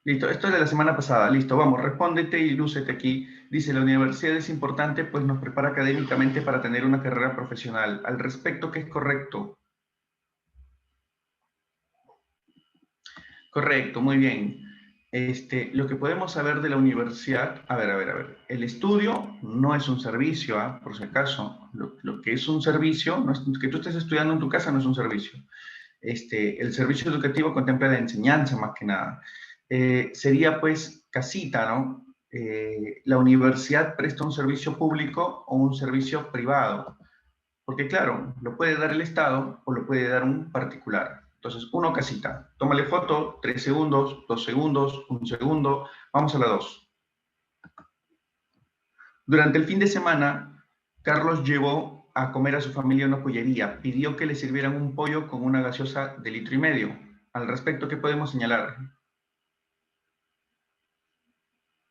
Listo, esto es de la semana pasada. Listo, vamos, respóndete y lúcete aquí. Dice, la universidad es importante, pues nos prepara académicamente para tener una carrera profesional. Al respecto, ¿qué es correcto? Correcto, muy bien. Lo que podemos saber de la universidad, a ver. El estudio no es un servicio, ¿ah? Por si acaso. Lo que es un servicio, no es, que tú estés estudiando en tu casa no es un servicio. El servicio educativo contempla la enseñanza más que nada. Sería pues casita, ¿no? La universidad presta un servicio público o un servicio privado, porque claro, lo puede dar el Estado o lo puede dar un particular. Entonces, uno casita, tómale foto, 3 segundos, 2 segundos, 1 segundo, vamos a la 2. Durante el fin de semana, Carlos llevó a comer a su familia a una pollería. Pidió que le sirvieran un pollo con una gaseosa de 1,5 litros. Al respecto, ¿qué podemos señalar?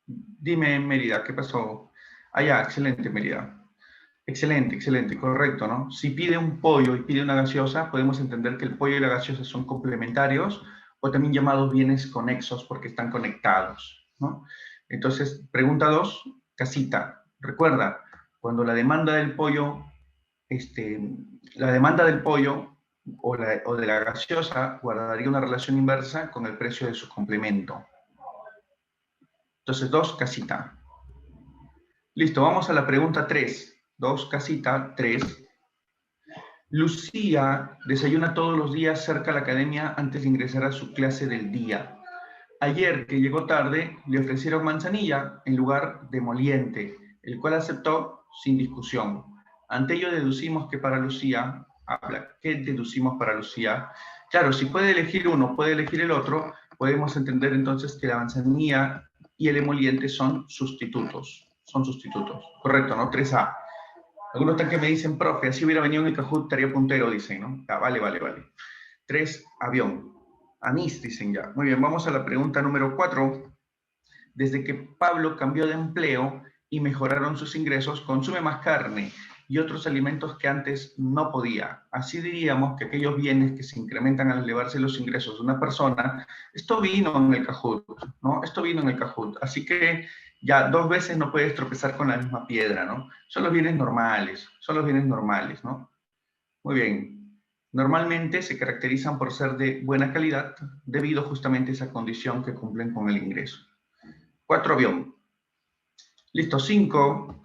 Dime, Mérida, ¿qué pasó? Ah, ya, excelente, Mérida. Excelente, excelente, correcto, ¿no? Si pide un pollo y pide una gaseosa, podemos entender que el pollo y la gaseosa son complementarios o también llamados bienes conexos porque están conectados, ¿no? Entonces, pregunta 2, casita. Recuerda, cuando la demanda del pollo o de la gaseosa guardaría una relación inversa con el precio de su complemento. Entonces, 2, casita. Listo, vamos a la pregunta 3. 2, casita, 3. Lucía desayuna todos los días cerca de la academia antes de ingresar a su clase del día. Ayer, que llegó tarde, le ofrecieron manzanilla en lugar de moliente, el cual aceptó sin discusión. Ante ello deducimos que para Lucía, ¿qué deducimos para Lucía? Claro, si puede elegir uno, puede elegir el otro, podemos entender entonces que la manzanilla y el emoliente son sustitutos. Son sustitutos. Correcto, ¿no? 3A. Algunos están que me dicen, profe, así hubiera venido en el Kahoot, estaría puntero, dicen, ¿no? Ya, vale, vale, vale. 3, avión. Anís, dicen ya. Muy bien, vamos a la pregunta número 4. Desde que Pablo cambió de empleo y mejoraron sus ingresos, consume más carne y otros alimentos que antes no podía. Así diríamos que aquellos bienes que se incrementan al elevarse los ingresos de una persona, esto vino en el Kahoot, ¿no? Esto vino en el Kahoot. Así que ya 2 veces no puedes tropezar con la misma piedra, ¿no? Son los bienes normales, ¿no? Muy bien. Normalmente se caracterizan por ser de buena calidad debido justamente a esa condición que cumplen con el ingreso. 4, avión. Listo, 5.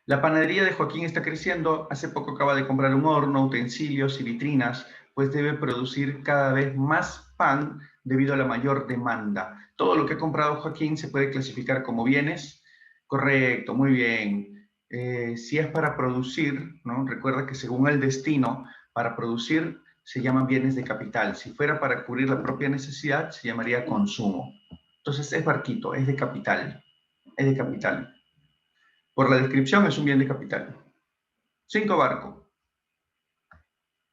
La panadería de Joaquín está creciendo. Hace poco acaba de comprar un horno, utensilios y vitrinas, pues debe producir cada vez más pan debido a la mayor demanda. Todo lo que ha comprado Joaquín se puede clasificar como bienes. Correcto, muy bien. Si es para producir, ¿no? Recuerda que según el destino, para producir se llaman bienes de capital. Si fuera para cubrir la propia necesidad, se llamaría consumo. Entonces es barquito, es de capital. Es de capital. Por la descripción es un bien de capital. 5, barco.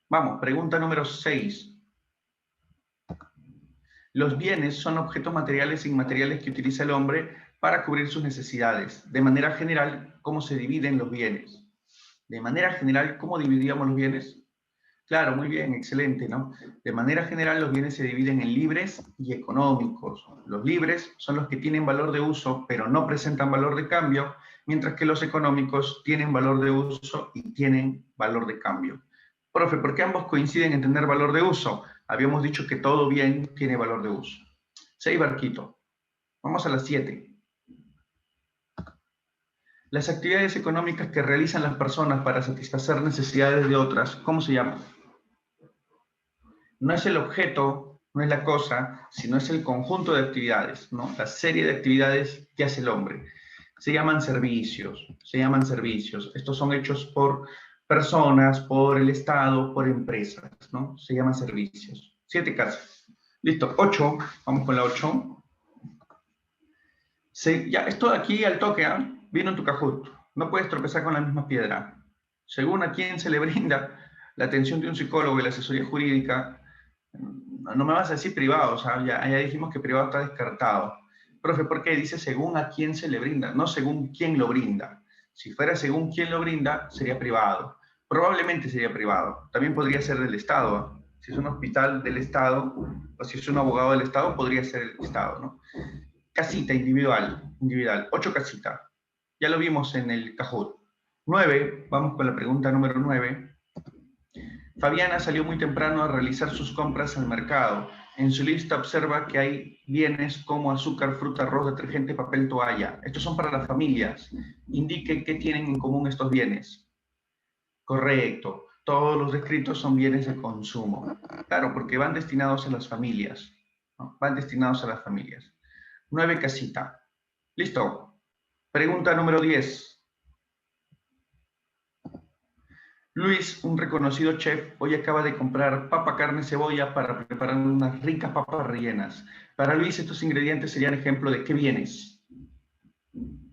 Vamos, pregunta número 6. Los bienes son objetos materiales e inmateriales que utiliza el hombre para cubrir sus necesidades. De manera general, ¿cómo se dividen los bienes? De manera general, ¿cómo dividíamos los bienes? Claro, muy bien, excelente, ¿no? De manera general, los bienes se dividen en libres y económicos. Los libres son los que tienen valor de uso, pero no presentan valor de cambio, mientras que los económicos tienen valor de uso y tienen valor de cambio. Profe, ¿por qué ambos coinciden en tener valor de uso? Habíamos dicho que todo bien tiene valor de uso. 6, barquito. Vamos a las 7. Las actividades económicas que realizan las personas para satisfacer necesidades de otras, ¿cómo se llaman? No es el objeto, no es la cosa, sino es el conjunto de actividades, ¿no? La serie de actividades que hace el hombre. Se llaman servicios, se llaman servicios. Estos son hechos por personas, por el Estado, por empresas, ¿no? Se llaman servicios. 7 casas. Listo, 8, vamos con la 8. Ya, esto de aquí al toque, ¿eh? Vino en tu Kahoot. No puedes tropezar con la misma piedra. Según a quién se le brinda la atención de un psicólogo y la asesoría jurídica, no me vas a decir privado, o sea, ya dijimos que privado está descartado. Profe, ¿por qué? Dice según a quién se le brinda, no según quién lo brinda. Si fuera según quién lo brinda, sería privado. Probablemente sería privado. También podría ser del Estado. Si es un hospital del Estado, o si es un abogado del Estado, podría ser el Estado, ¿no? Casita individual, 8 casitas. Ya lo vimos en el Kahoot. 9, vamos con la pregunta número 9. Fabiana salió muy temprano a realizar sus compras al mercado. En su lista observa que hay bienes como azúcar, fruta, arroz, detergente, papel, toalla. Estos son para las familias. Indique qué tienen en común estos bienes. Correcto. Todos los descritos son bienes de consumo. Claro, porque van destinados a las familias, ¿no? Van destinados a las familias. 9 casita. Listo. Pregunta número 10. Luis, un reconocido chef, hoy acaba de comprar papa, carne, cebolla para preparar unas ricas papas rellenas. Para Luis, estos ingredientes serían ejemplo de qué bienes.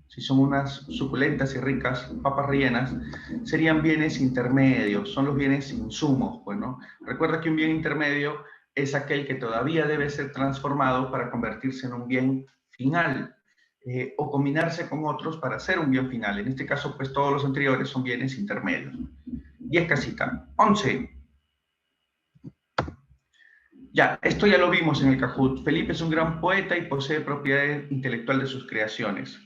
Si son unas suculentas y ricas papas rellenas, serían bienes intermedios, son los bienes insumos. Bueno, recuerda que un bien intermedio es aquel que todavía debe ser transformado para convertirse en un bien final, o combinarse con otros para hacer un bien final. En este caso, pues todos los anteriores son bienes intermedios. 10 casita. 11. Ya, esto ya lo vimos en el Kahoot. Felipe es un gran poeta y posee propiedad intelectual de sus creaciones.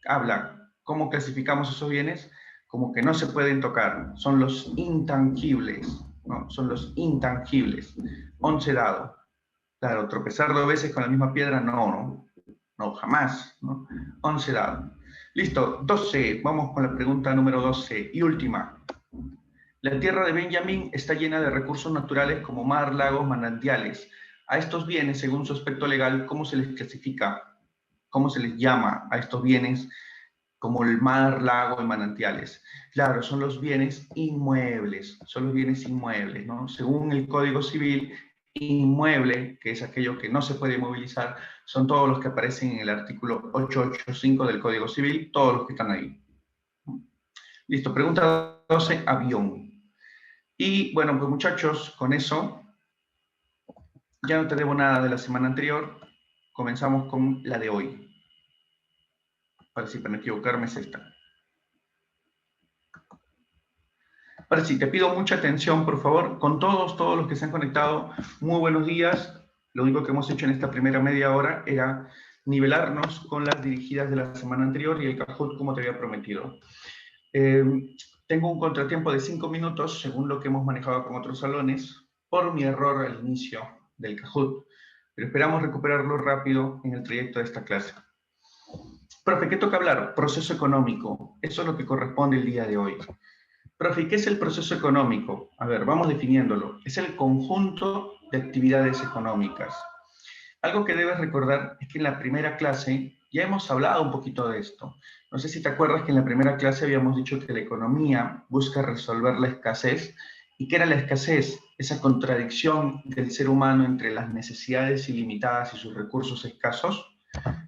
Habla, ¿cómo clasificamos esos bienes? Como que no se pueden tocar. Son los intangibles, ¿no? Son los intangibles. 11 dado. Claro, tropezar 2 veces con la misma piedra, no, jamás, ¿no? 11 dado. Listo, 12. Vamos con la pregunta número 12 y última. La tierra de Benjamín está llena de recursos naturales como mar, lagos, manantiales. A estos bienes, según su aspecto legal, ¿cómo se les clasifica? ¿Cómo se les llama a estos bienes como el mar, lago y manantiales? Claro, son los bienes inmuebles, ¿no? Según el Código Civil, inmueble, que es aquello que no se puede movilizar, son todos los que aparecen en el artículo 885 del Código Civil, todos los que están ahí. Listo, pregunta 12, avión. Y bueno, pues muchachos, con eso ya no te debo nada de la semana anterior. Comenzamos con la de hoy. Para si para no equivocarme es esta. Para si te pido mucha atención, por favor, con todos los que se han conectado, muy buenos días. Lo único que hemos hecho en esta primera media hora era nivelarnos con las dirigidas de la semana anterior y el Kahoot como te había prometido. Tengo un contratiempo de 5 minutos, según lo que hemos manejado con otros salones, por mi error al inicio del Kahoot, pero esperamos recuperarlo rápido en el trayecto de esta clase. Profe, ¿qué toca hablar? Proceso económico. Eso es lo que corresponde el día de hoy. Profe, ¿qué es el proceso económico? A ver, vamos definiéndolo. Es el conjunto de actividades económicas. Algo que debes recordar es que en la primera clase ya hemos hablado un poquito de esto. No sé si te acuerdas que en la primera clase habíamos dicho que la economía busca resolver la escasez. ¿Y qué era la escasez? Esa contradicción del ser humano entre las necesidades ilimitadas y sus recursos escasos.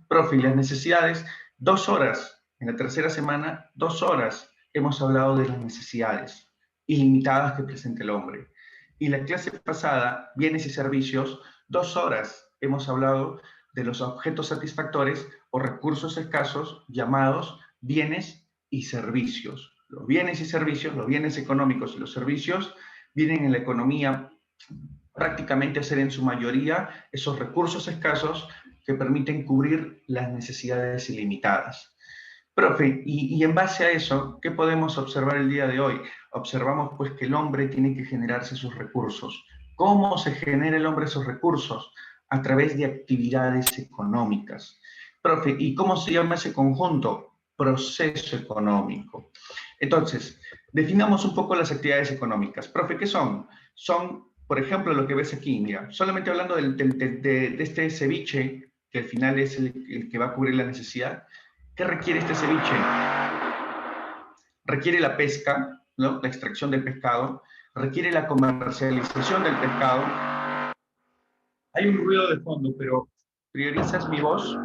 Profe, y las necesidades, 2 horas. En la tercera semana, 2 horas hemos hablado de las necesidades ilimitadas que presenta el hombre. Y la clase pasada, bienes y servicios, 2 horas hemos hablado de los objetos satisfactores o recursos escasos llamados bienes y servicios. Los bienes y servicios, los bienes económicos y los servicios vienen en la economía prácticamente a ser en su mayoría esos recursos escasos que permiten cubrir las necesidades ilimitadas. Profe, y en base a eso, ¿qué podemos observar el día de hoy? Observamos pues que el hombre tiene que generarse sus recursos. ¿Cómo se genera el hombre esos recursos? A través de actividades económicas. Profe, ¿y cómo se llama ese conjunto? Proceso económico. Entonces, definamos un poco las actividades económicas. Profe, ¿qué son? Son, por ejemplo, lo que ves aquí, mira, solamente hablando de este ceviche, que al final es el que va a cubrir la necesidad. ¿Qué requiere este ceviche? Requiere la pesca, ¿no? La extracción del pescado, requiere la comercialización del pescado. Hay un ruido de fondo, pero ¿priorizas mi voz?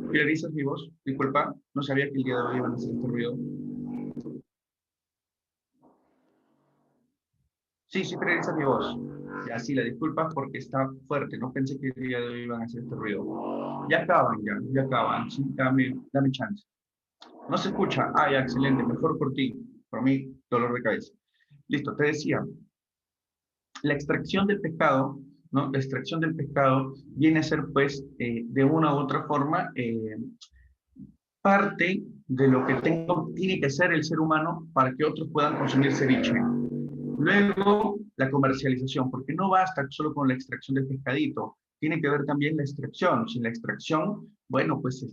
¿Priorizas mi voz? Disculpa, no sabía que el día de hoy iban a hacer este ruido. Sí, sí, priorizas mi voz. Ya, sí, la disculpas porque está fuerte, no pensé que el día de hoy iban a hacer este ruido. Ya acaban, sí, dame chance. No se escucha. Ah, ya, excelente. Mejor por ti. Por mí, dolor de cabeza. Listo, te decía. La extracción del pescado, ¿no? La extracción del pescado viene a ser, pues, de una u otra forma, parte de lo que tiene que ser el ser humano para que otros puedan consumir ceviche. Luego, la comercialización, porque no basta solo con la extracción del pescadito, tiene que ver también la extracción. Sin la extracción, bueno, pues,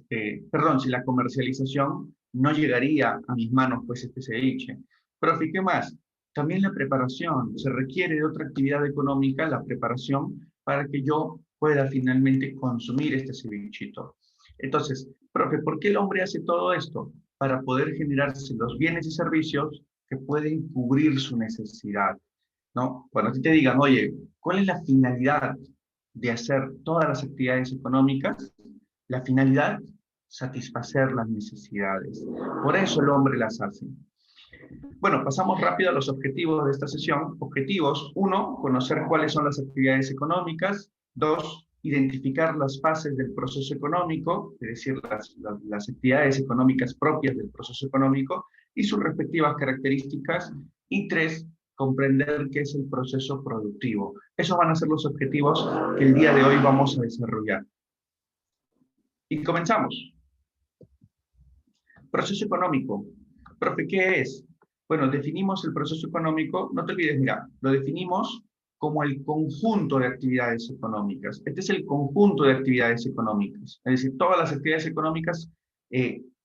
perdón, sin la comercialización, no llegaría a mis manos, pues, este ceviche. Profe, ¿qué más? También la preparación. Se requiere de otra actividad económica, la preparación, para que yo pueda finalmente consumir este cevichito. Entonces, profe, ¿por qué el hombre hace todo esto? Para poder generarse los bienes y servicios que pueden cubrir su necesidad, ¿no? Cuando a ti te digan, oye, ¿cuál es la finalidad de hacer todas las actividades económicas? La finalidad, satisfacer las necesidades. Por eso el hombre las hace. Bueno, pasamos rápido a los objetivos de esta sesión. Objetivos: 1, conocer cuáles son las actividades económicas. 2, identificar las fases del proceso económico, es decir, las actividades económicas propias del proceso económico y sus respectivas características. Y 3, comprender qué es el proceso productivo. Esos van a ser los objetivos que el día de hoy vamos a desarrollar. Y comenzamos. Proceso económico. Profe, ¿qué es? Bueno, definimos el proceso económico, no te olvides, mira, lo definimos como el conjunto de actividades económicas. Este es el conjunto de actividades económicas, es decir, todas las actividades económicas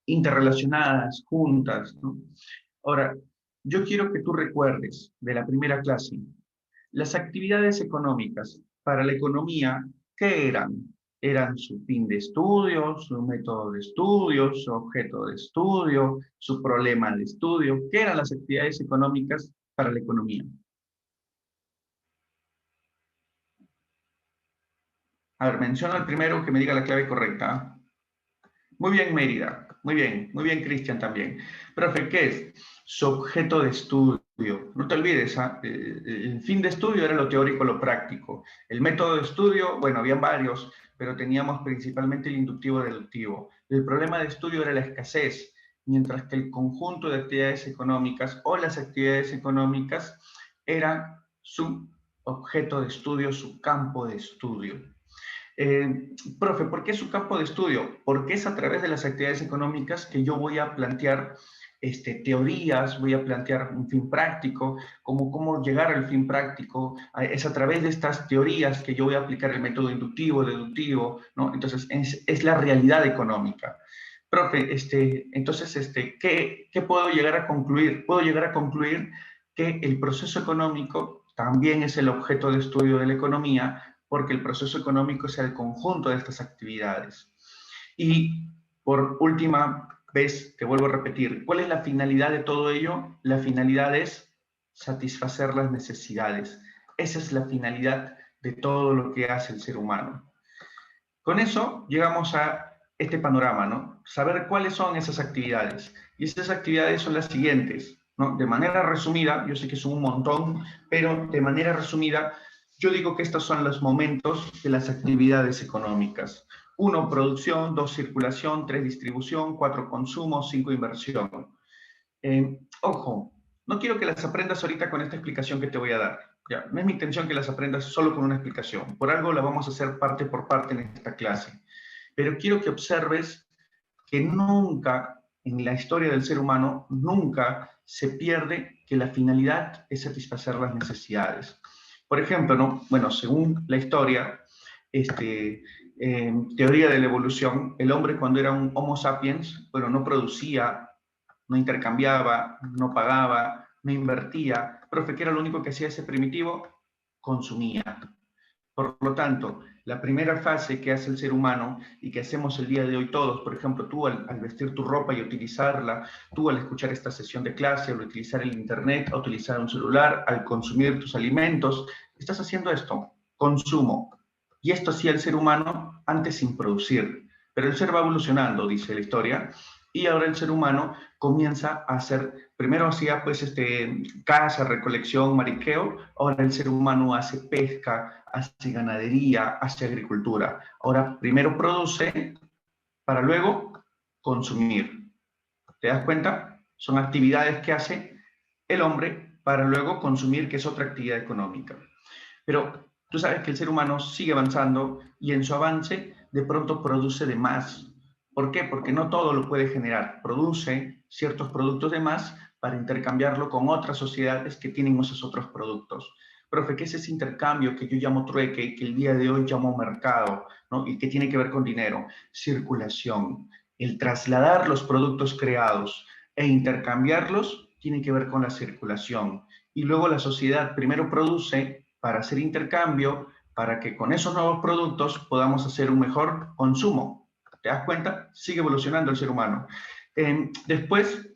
interrelacionadas, juntas, ¿no? Ahora, yo quiero que tú recuerdes de la primera clase, las actividades económicas para la economía, ¿qué eran? Eran su fin de estudio, su método de estudio, su objeto de estudio, su problema de estudio. ¿Qué eran las actividades económicas para la economía? A ver, menciona el primero que me diga la clave correcta. Muy bien, Mérida. Muy bien, Cristian también. Profe, ¿qué es? Su objeto de estudio. No te olvides, ¿ah? El fin de estudio era lo teórico, lo práctico. El método de estudio, bueno, habían varios, pero teníamos principalmente el inductivo-deductivo. El problema de estudio era la escasez, mientras que el conjunto de actividades económicas o las actividades económicas era su objeto de estudio, su campo de estudio. Profe, ¿por qué su campo de estudio? Porque es a través de las actividades económicas que yo voy a plantear teorías, voy a plantear un fin práctico, cómo llegar al fin práctico. Es a través de estas teorías que yo voy a aplicar el método inductivo, deductivo, ¿no? Entonces, es la realidad económica. Profe, entonces, ¿qué puedo llegar a concluir? Puedo llegar a concluir que el proceso económico también es el objeto de estudio de la economía, porque el proceso económico es el conjunto de estas actividades. Y por última vez, te vuelvo a repetir, ¿cuál es la finalidad de todo ello? La finalidad es satisfacer las necesidades. Esa es la finalidad de todo lo que hace el ser humano. Con eso llegamos a este panorama, ¿no? Saber cuáles son esas actividades. Y esas actividades son las siguientes, ¿no? De manera resumida, yo sé que son un montón, pero de manera resumida, yo digo que estos son los momentos de las actividades económicas. 1, producción; 2, circulación; 3, distribución; 4, consumo; 5, inversión. Ojo, no quiero que las aprendas ahorita con esta explicación que te voy a dar. Ya, no es mi intención que las aprendas solo con una explicación. Por algo la vamos a hacer parte por parte en esta clase. Pero quiero que observes que nunca, en la historia del ser humano, nunca se pierde que la finalidad es satisfacer las necesidades. Por ejemplo, ¿no? Bueno, según la historia, teoría de la evolución, el hombre cuando era un Homo sapiens, bueno, no producía, no intercambiaba, no pagaba, no invertía. Profe, ¿qué era lo único que hacía ese primitivo? Consumía. Por lo tanto, la primera fase que hace el ser humano y que hacemos el día de hoy todos, por ejemplo, tú al vestir tu ropa y utilizarla, tú al escuchar esta sesión de clase, al utilizar el internet, al utilizar un celular, al consumir tus alimentos, estás haciendo esto, consumo. Y esto hacía el ser humano antes sin producir. Pero el ser va evolucionando, dice la historia, y ahora el ser humano comienza a hacer, primero hacía pues caza, recolección, mariqueo, ahora el ser humano hace pesca, hace ganadería, hace agricultura. Ahora primero produce para luego consumir. ¿Te das cuenta? Son actividades que hace el hombre para luego consumir, que es otra actividad económica. Pero tú sabes que el ser humano sigue avanzando y en su avance de pronto produce de más. ¿Por qué? Porque no todo lo puede generar. Produce ciertos productos de más para intercambiarlo con otras sociedades que tienen esos otros productos. Profe, ¿qué es ese intercambio que yo llamo trueque y que el día de hoy llamo mercado, ¿no? Y que tiene que ver con dinero? Circulación. El trasladar los productos creados e intercambiarlos tiene que ver con la circulación. Y luego la sociedad primero produce para hacer intercambio, para que con esos nuevos productos podamos hacer un mejor consumo. ¿Te das cuenta? Sigue evolucionando el ser humano. Después,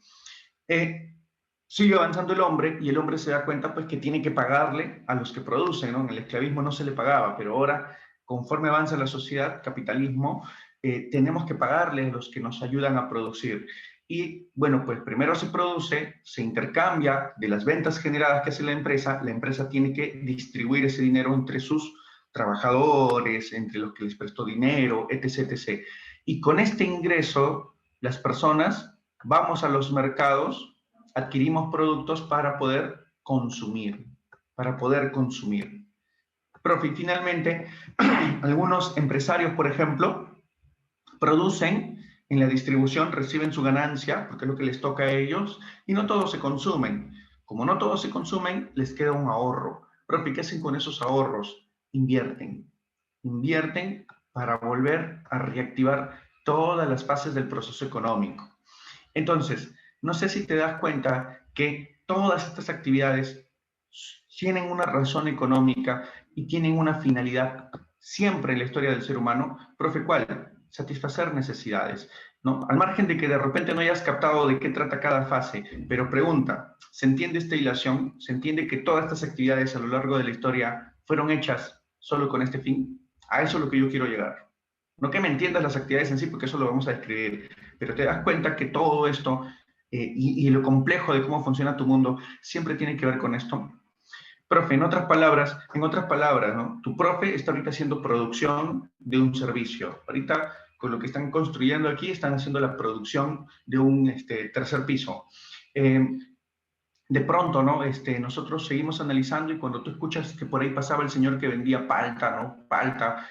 sigue avanzando el hombre y el hombre se da cuenta pues que tiene que pagarle a los que producen, ¿no? En el esclavismo no se le pagaba, pero ahora, conforme avanza la sociedad, capitalismo, tenemos que pagarle a los que nos ayudan a producir. Y bueno, pues primero se produce, se intercambia de las ventas generadas que hace la empresa tiene que distribuir ese dinero entre sus trabajadores, entre los que les prestó dinero, etc., etc. Y con este ingreso, las personas vamos a los mercados, adquirimos productos para poder consumir, para poder consumir. Profe, y finalmente, algunos empresarios, por ejemplo, producen en la distribución, reciben su ganancia, porque es lo que les toca a ellos, y no todos se consumen. Como no todos se consumen, les queda un ahorro. Profe, ¿qué hacen con esos ahorros? Invierten. Invierten para volver a reactivar todas las fases del proceso económico. Entonces, no sé si te das cuenta que todas estas actividades tienen una razón económica y tienen una finalidad siempre en la historia del ser humano. Profe, ¿cuál? Satisfacer necesidades, ¿no? Al margen de que de repente no hayas captado de qué trata cada fase, pero pregunta, ¿se entiende esta hilación? ¿Se entiende que todas estas actividades a lo largo de la historia fueron hechas solo con este fin? A eso es lo que yo quiero llegar. No que me entiendas las actividades en sí, porque eso lo vamos a describir, pero te das cuenta que todo esto y lo complejo de cómo funciona tu mundo siempre tiene que ver con esto. Profe, en otras palabras, ¿no? Tu profe está ahorita haciendo producción de un servicio. Ahorita, con lo que están construyendo aquí, están haciendo la producción de un tercer piso. De pronto, ¿no? Nosotros seguimos analizando y cuando tú escuchas que por ahí pasaba el señor que vendía palta, ¿no? Palta,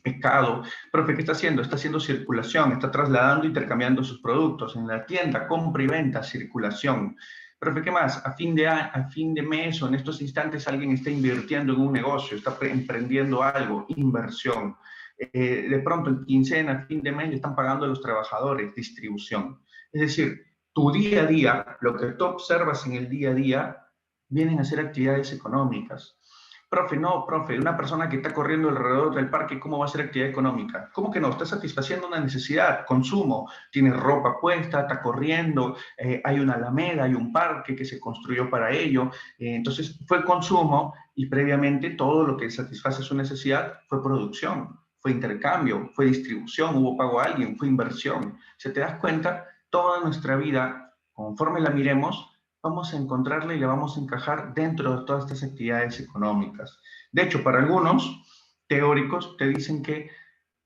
pescado. Profe, ¿qué está haciendo? Está haciendo circulación, está trasladando, intercambiando sus productos en la tienda, compra y venta, circulación. Profe, ¿qué más? A fin de mes o en estos instantes alguien está invirtiendo en un negocio, está emprendiendo algo, inversión. De pronto, en quincena, a fin de mes, le están pagando a los trabajadores, distribución. Es decir, tu día a día, lo que tú observas en el día a día, vienen a ser actividades económicas. Profe, no, profe, una persona que está corriendo alrededor del parque, ¿cómo va a ser actividad económica? ¿Cómo que no? Está satisfaciendo una necesidad, consumo, tiene ropa puesta, está corriendo, hay una alameda, hay un parque que se construyó para ello. Entonces, fue consumo y previamente todo lo que satisface su necesidad fue producción, fue intercambio, fue distribución, hubo pago a alguien, fue inversión. ¿Se te das cuenta? Toda nuestra vida, conforme la miremos, vamos a encontrarla y la vamos a encajar dentro de todas estas actividades económicas. De hecho, para algunos teóricos te dicen que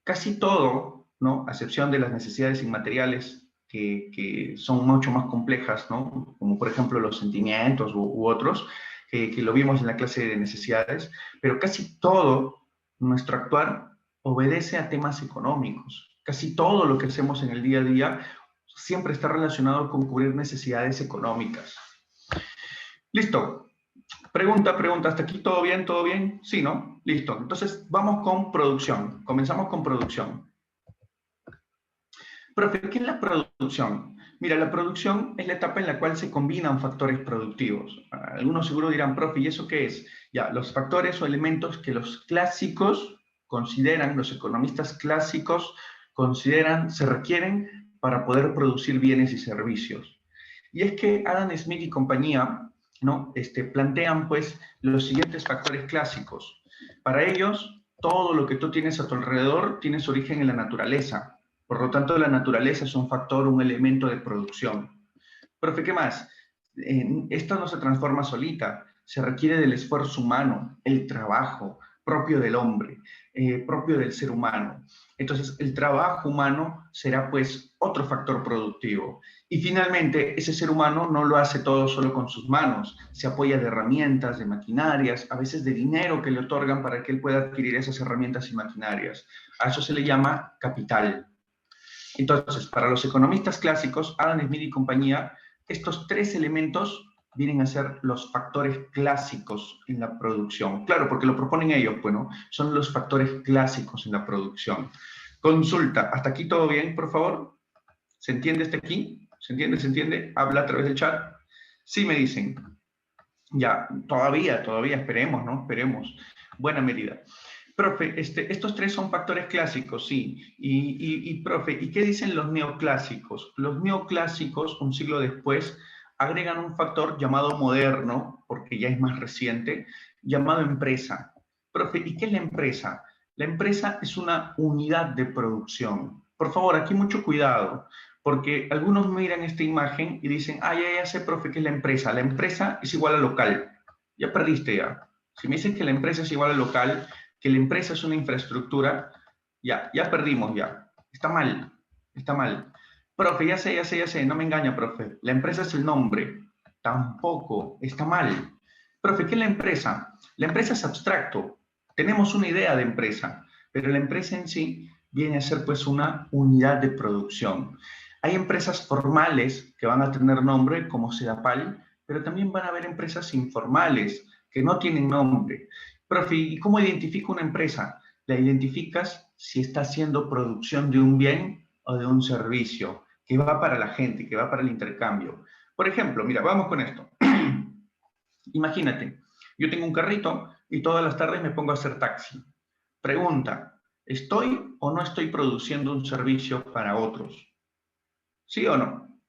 casi todo, ¿no? A excepción de las necesidades inmateriales que son mucho más complejas, ¿no? Como por ejemplo los sentimientos u otros, que lo vimos en la clase de necesidades, pero casi todo nuestro actuar obedece a temas económicos. Casi todo lo que hacemos en el día a día siempre está relacionado con cubrir necesidades económicas. Listo. Pregunta, ¿hasta aquí todo bien? ¿Todo bien? Sí, ¿no? Listo. Entonces, vamos con producción. Comenzamos con producción. Profe, ¿qué es la producción? Mira, la producción es la etapa en la cual se combinan factores productivos. Algunos seguro dirán, profe, ¿y eso qué es? Ya, los factores o elementos que los clásicos consideran, los economistas clásicos consideran, se requieren para poder producir bienes y servicios. Y es que Adam Smith y compañía, ¿no? Plantean pues los siguientes factores clásicos. Para ellos, todo lo que tú tienes a tu alrededor tiene su origen en la naturaleza. Por lo tanto, la naturaleza es un factor, un elemento de producción. Profe, ¿qué más? Esto no se transforma solita, se requiere del esfuerzo humano, el trabajo, propio del hombre, propio del ser humano. Entonces, el trabajo humano será pues otro factor productivo. Y finalmente, ese ser humano no lo hace todo solo con sus manos, se apoya de herramientas, de maquinarias, a veces de dinero que le otorgan para que él pueda adquirir esas herramientas y maquinarias. A eso se le llama capital. Entonces, para los economistas clásicos, Adam Smith y compañía, estos tres elementos vienen a ser los factores clásicos en la producción. Claro, porque lo proponen ellos, bueno, son los factores clásicos en la producción. Consulta, ¿hasta aquí todo bien, por favor? ¿Se entiende hasta aquí? ¿Se entiende? ¿Se entiende? Habla a través del chat. Sí, me dicen. Ya, todavía, esperemos, ¿no? Esperemos. Buena medida. Profe, estos tres son factores clásicos, sí. Profe, ¿y qué dicen los neoclásicos? Los neoclásicos, un siglo después, agregan un factor llamado moderno, porque ya es más reciente, llamado empresa. Profe, ¿y qué es la empresa? La empresa es una unidad de producción. Por favor, aquí mucho cuidado, porque algunos miran esta imagen y dicen, ah, ya sé, profe, ¿qué es la empresa? La empresa es igual a local. Ya perdiste ya. Si me dices que la empresa es igual a local, que la empresa es una infraestructura, ya perdimos ya. Está mal, está mal. Profe, ya sé, no me engaña, profe. La empresa es el nombre. Tampoco, está mal. Profe, ¿qué es la empresa? La empresa es abstracto. Tenemos una idea de empresa, pero la empresa en sí viene a ser pues una unidad de producción. Hay empresas formales que van a tener nombre, como Sedapal, pero también van a haber empresas informales que no tienen nombre. Profe, ¿y cómo identifico una empresa? La identificas si está haciendo producción de un bien o de un servicio que va para la gente, que va para el intercambio. Por ejemplo, mira, vamos con esto. Imagínate, yo tengo un carrito y todas las tardes me pongo a hacer taxi. Pregunta, ¿estoy o no estoy produciendo un servicio para otros? ¿Sí o no?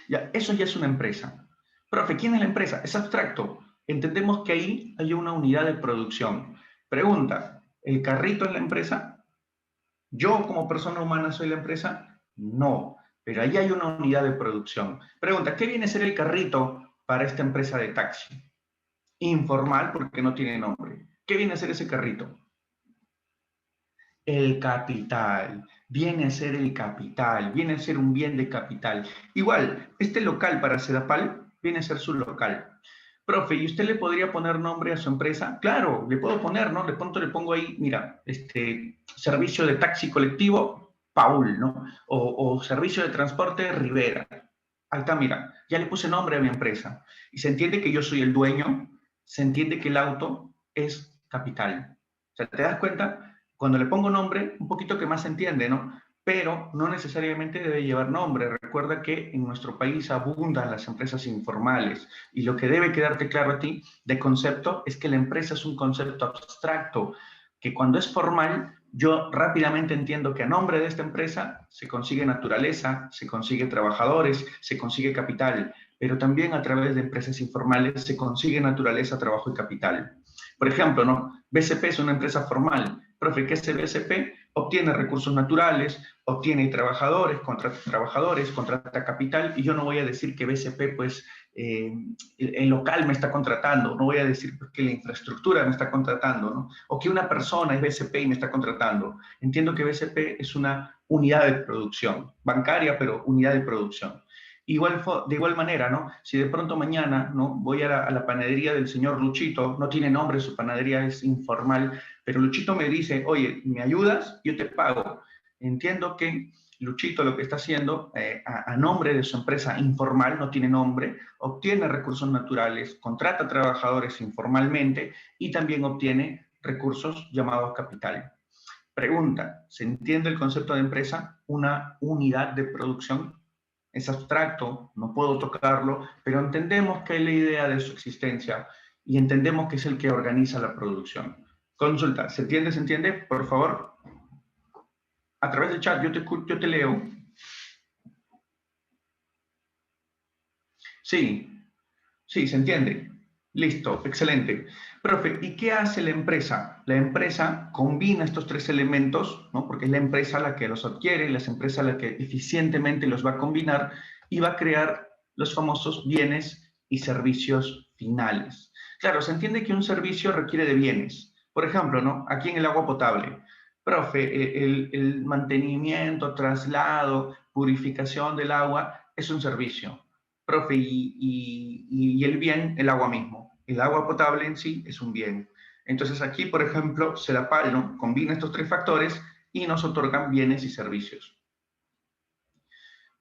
Ya, eso ya es una empresa. Profe, ¿quién es la empresa? Es abstracto. Entendemos que ahí hay una unidad de producción. Pregunta, ¿el carrito es la empresa? ¿Yo como persona humana soy la empresa? No, pero ahí hay una unidad de producción. Pregunta, ¿qué viene a ser el carrito para esta empresa de taxi? Informal porque no tiene nombre. ¿Qué viene a ser ese carrito? El capital. Viene a ser el capital, viene a ser un bien de capital. Igual, este local para Sedapal viene a ser su local. Profe, ¿y usted le podría poner nombre a su empresa? Claro, le puedo poner, ¿no? De pronto le pongo ahí, mira, servicio de taxi colectivo, Paul, ¿no? O servicio de transporte, Rivera. Ahí está, mira, ya le puse nombre a mi empresa. Y se entiende que yo soy el dueño, se entiende que el auto es capital. O sea, ¿te das cuenta? Cuando le pongo nombre, un poquito que más se entiende, ¿no? Pero no necesariamente debe llevar nombre. Recuerda que en nuestro país abundan las empresas informales y lo que debe quedarte claro a ti de concepto es que la empresa es un concepto abstracto, que cuando es formal, yo rápidamente entiendo que a nombre de esta empresa se consigue naturaleza, se consigue trabajadores, se consigue capital, pero también a través de empresas informales se consigue naturaleza, trabajo y capital. Por ejemplo, ¿no? BCP es una empresa formal. Profe, ¿qué es BCP? Obtiene recursos naturales, obtiene trabajadores, contrata capital, y yo no voy a decir que BCP, pues, el local me está contratando, no voy a decir pues, que la infraestructura me está contratando, ¿no? O que una persona es BCP y me está contratando. Entiendo que BCP es una unidad de producción, bancaria, pero unidad de producción. De igual manera, ¿no? Si de pronto mañana, ¿no? Voy a la panadería del señor Luchito, no tiene nombre, su panadería es informal, pero Luchito me dice, oye, ¿me ayudas? Yo te pago. Entiendo que Luchito lo que está haciendo a nombre de su empresa informal, no tiene nombre, obtiene recursos naturales, contrata trabajadores informalmente y también obtiene recursos llamados capital. Pregunta, ¿se entiende el concepto de empresa? Una unidad de producción. Es abstracto, no puedo tocarlo, pero entendemos que hay la idea de su existencia y entendemos que es el que organiza la producción. Consulta, ¿se entiende? ¿Se entiende? Por favor, a través del chat, yo te leo. Sí, sí, se entiende. Listo, excelente. Profe, ¿y qué hace la empresa? La empresa combina estos tres elementos, ¿no? Porque es la empresa la que los adquiere, la empresa la que eficientemente los va a combinar y va a crear los famosos bienes y servicios finales. Claro, se entiende que un servicio requiere de bienes. Por ejemplo, ¿no? Aquí en el agua potable. Profe, el mantenimiento, traslado, purificación del agua es un servicio. Profe, y el bien, el agua mismo. El agua potable en sí es un bien. Entonces aquí, por ejemplo, CEDAPAL, ¿no? Combina estos tres factores y nos otorgan bienes y servicios.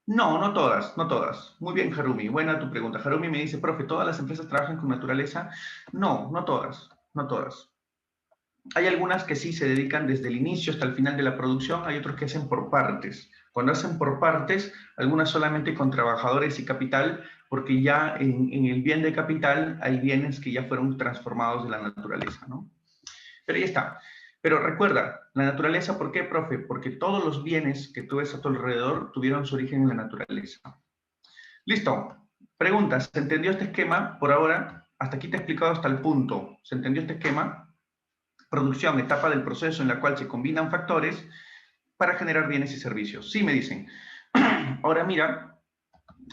No, no todas, no todas. Muy bien, Harumi. Buena tu pregunta. Harumi me dice, profe, ¿todas las empresas trabajan con naturaleza? No, no todas, no todas. Hay algunas que sí se dedican desde el inicio hasta el final de la producción, hay otros que hacen por partes. Cuando hacen por partes, algunas solamente con trabajadores y capital, porque ya en el bien de capital hay bienes que ya fueron transformados de la naturaleza, ¿no? Pero ahí está. Pero recuerda, la naturaleza, ¿por qué, profe? Porque todos los bienes que tú ves a tu alrededor tuvieron su origen en la naturaleza. Listo. Preguntas. ¿Se entendió este esquema por ahora? Hasta aquí te he explicado hasta el punto. ¿Se entendió este esquema? Producción, etapa del proceso en la cual se combinan factores para generar bienes y servicios. Sí, me dicen. Ahora mira,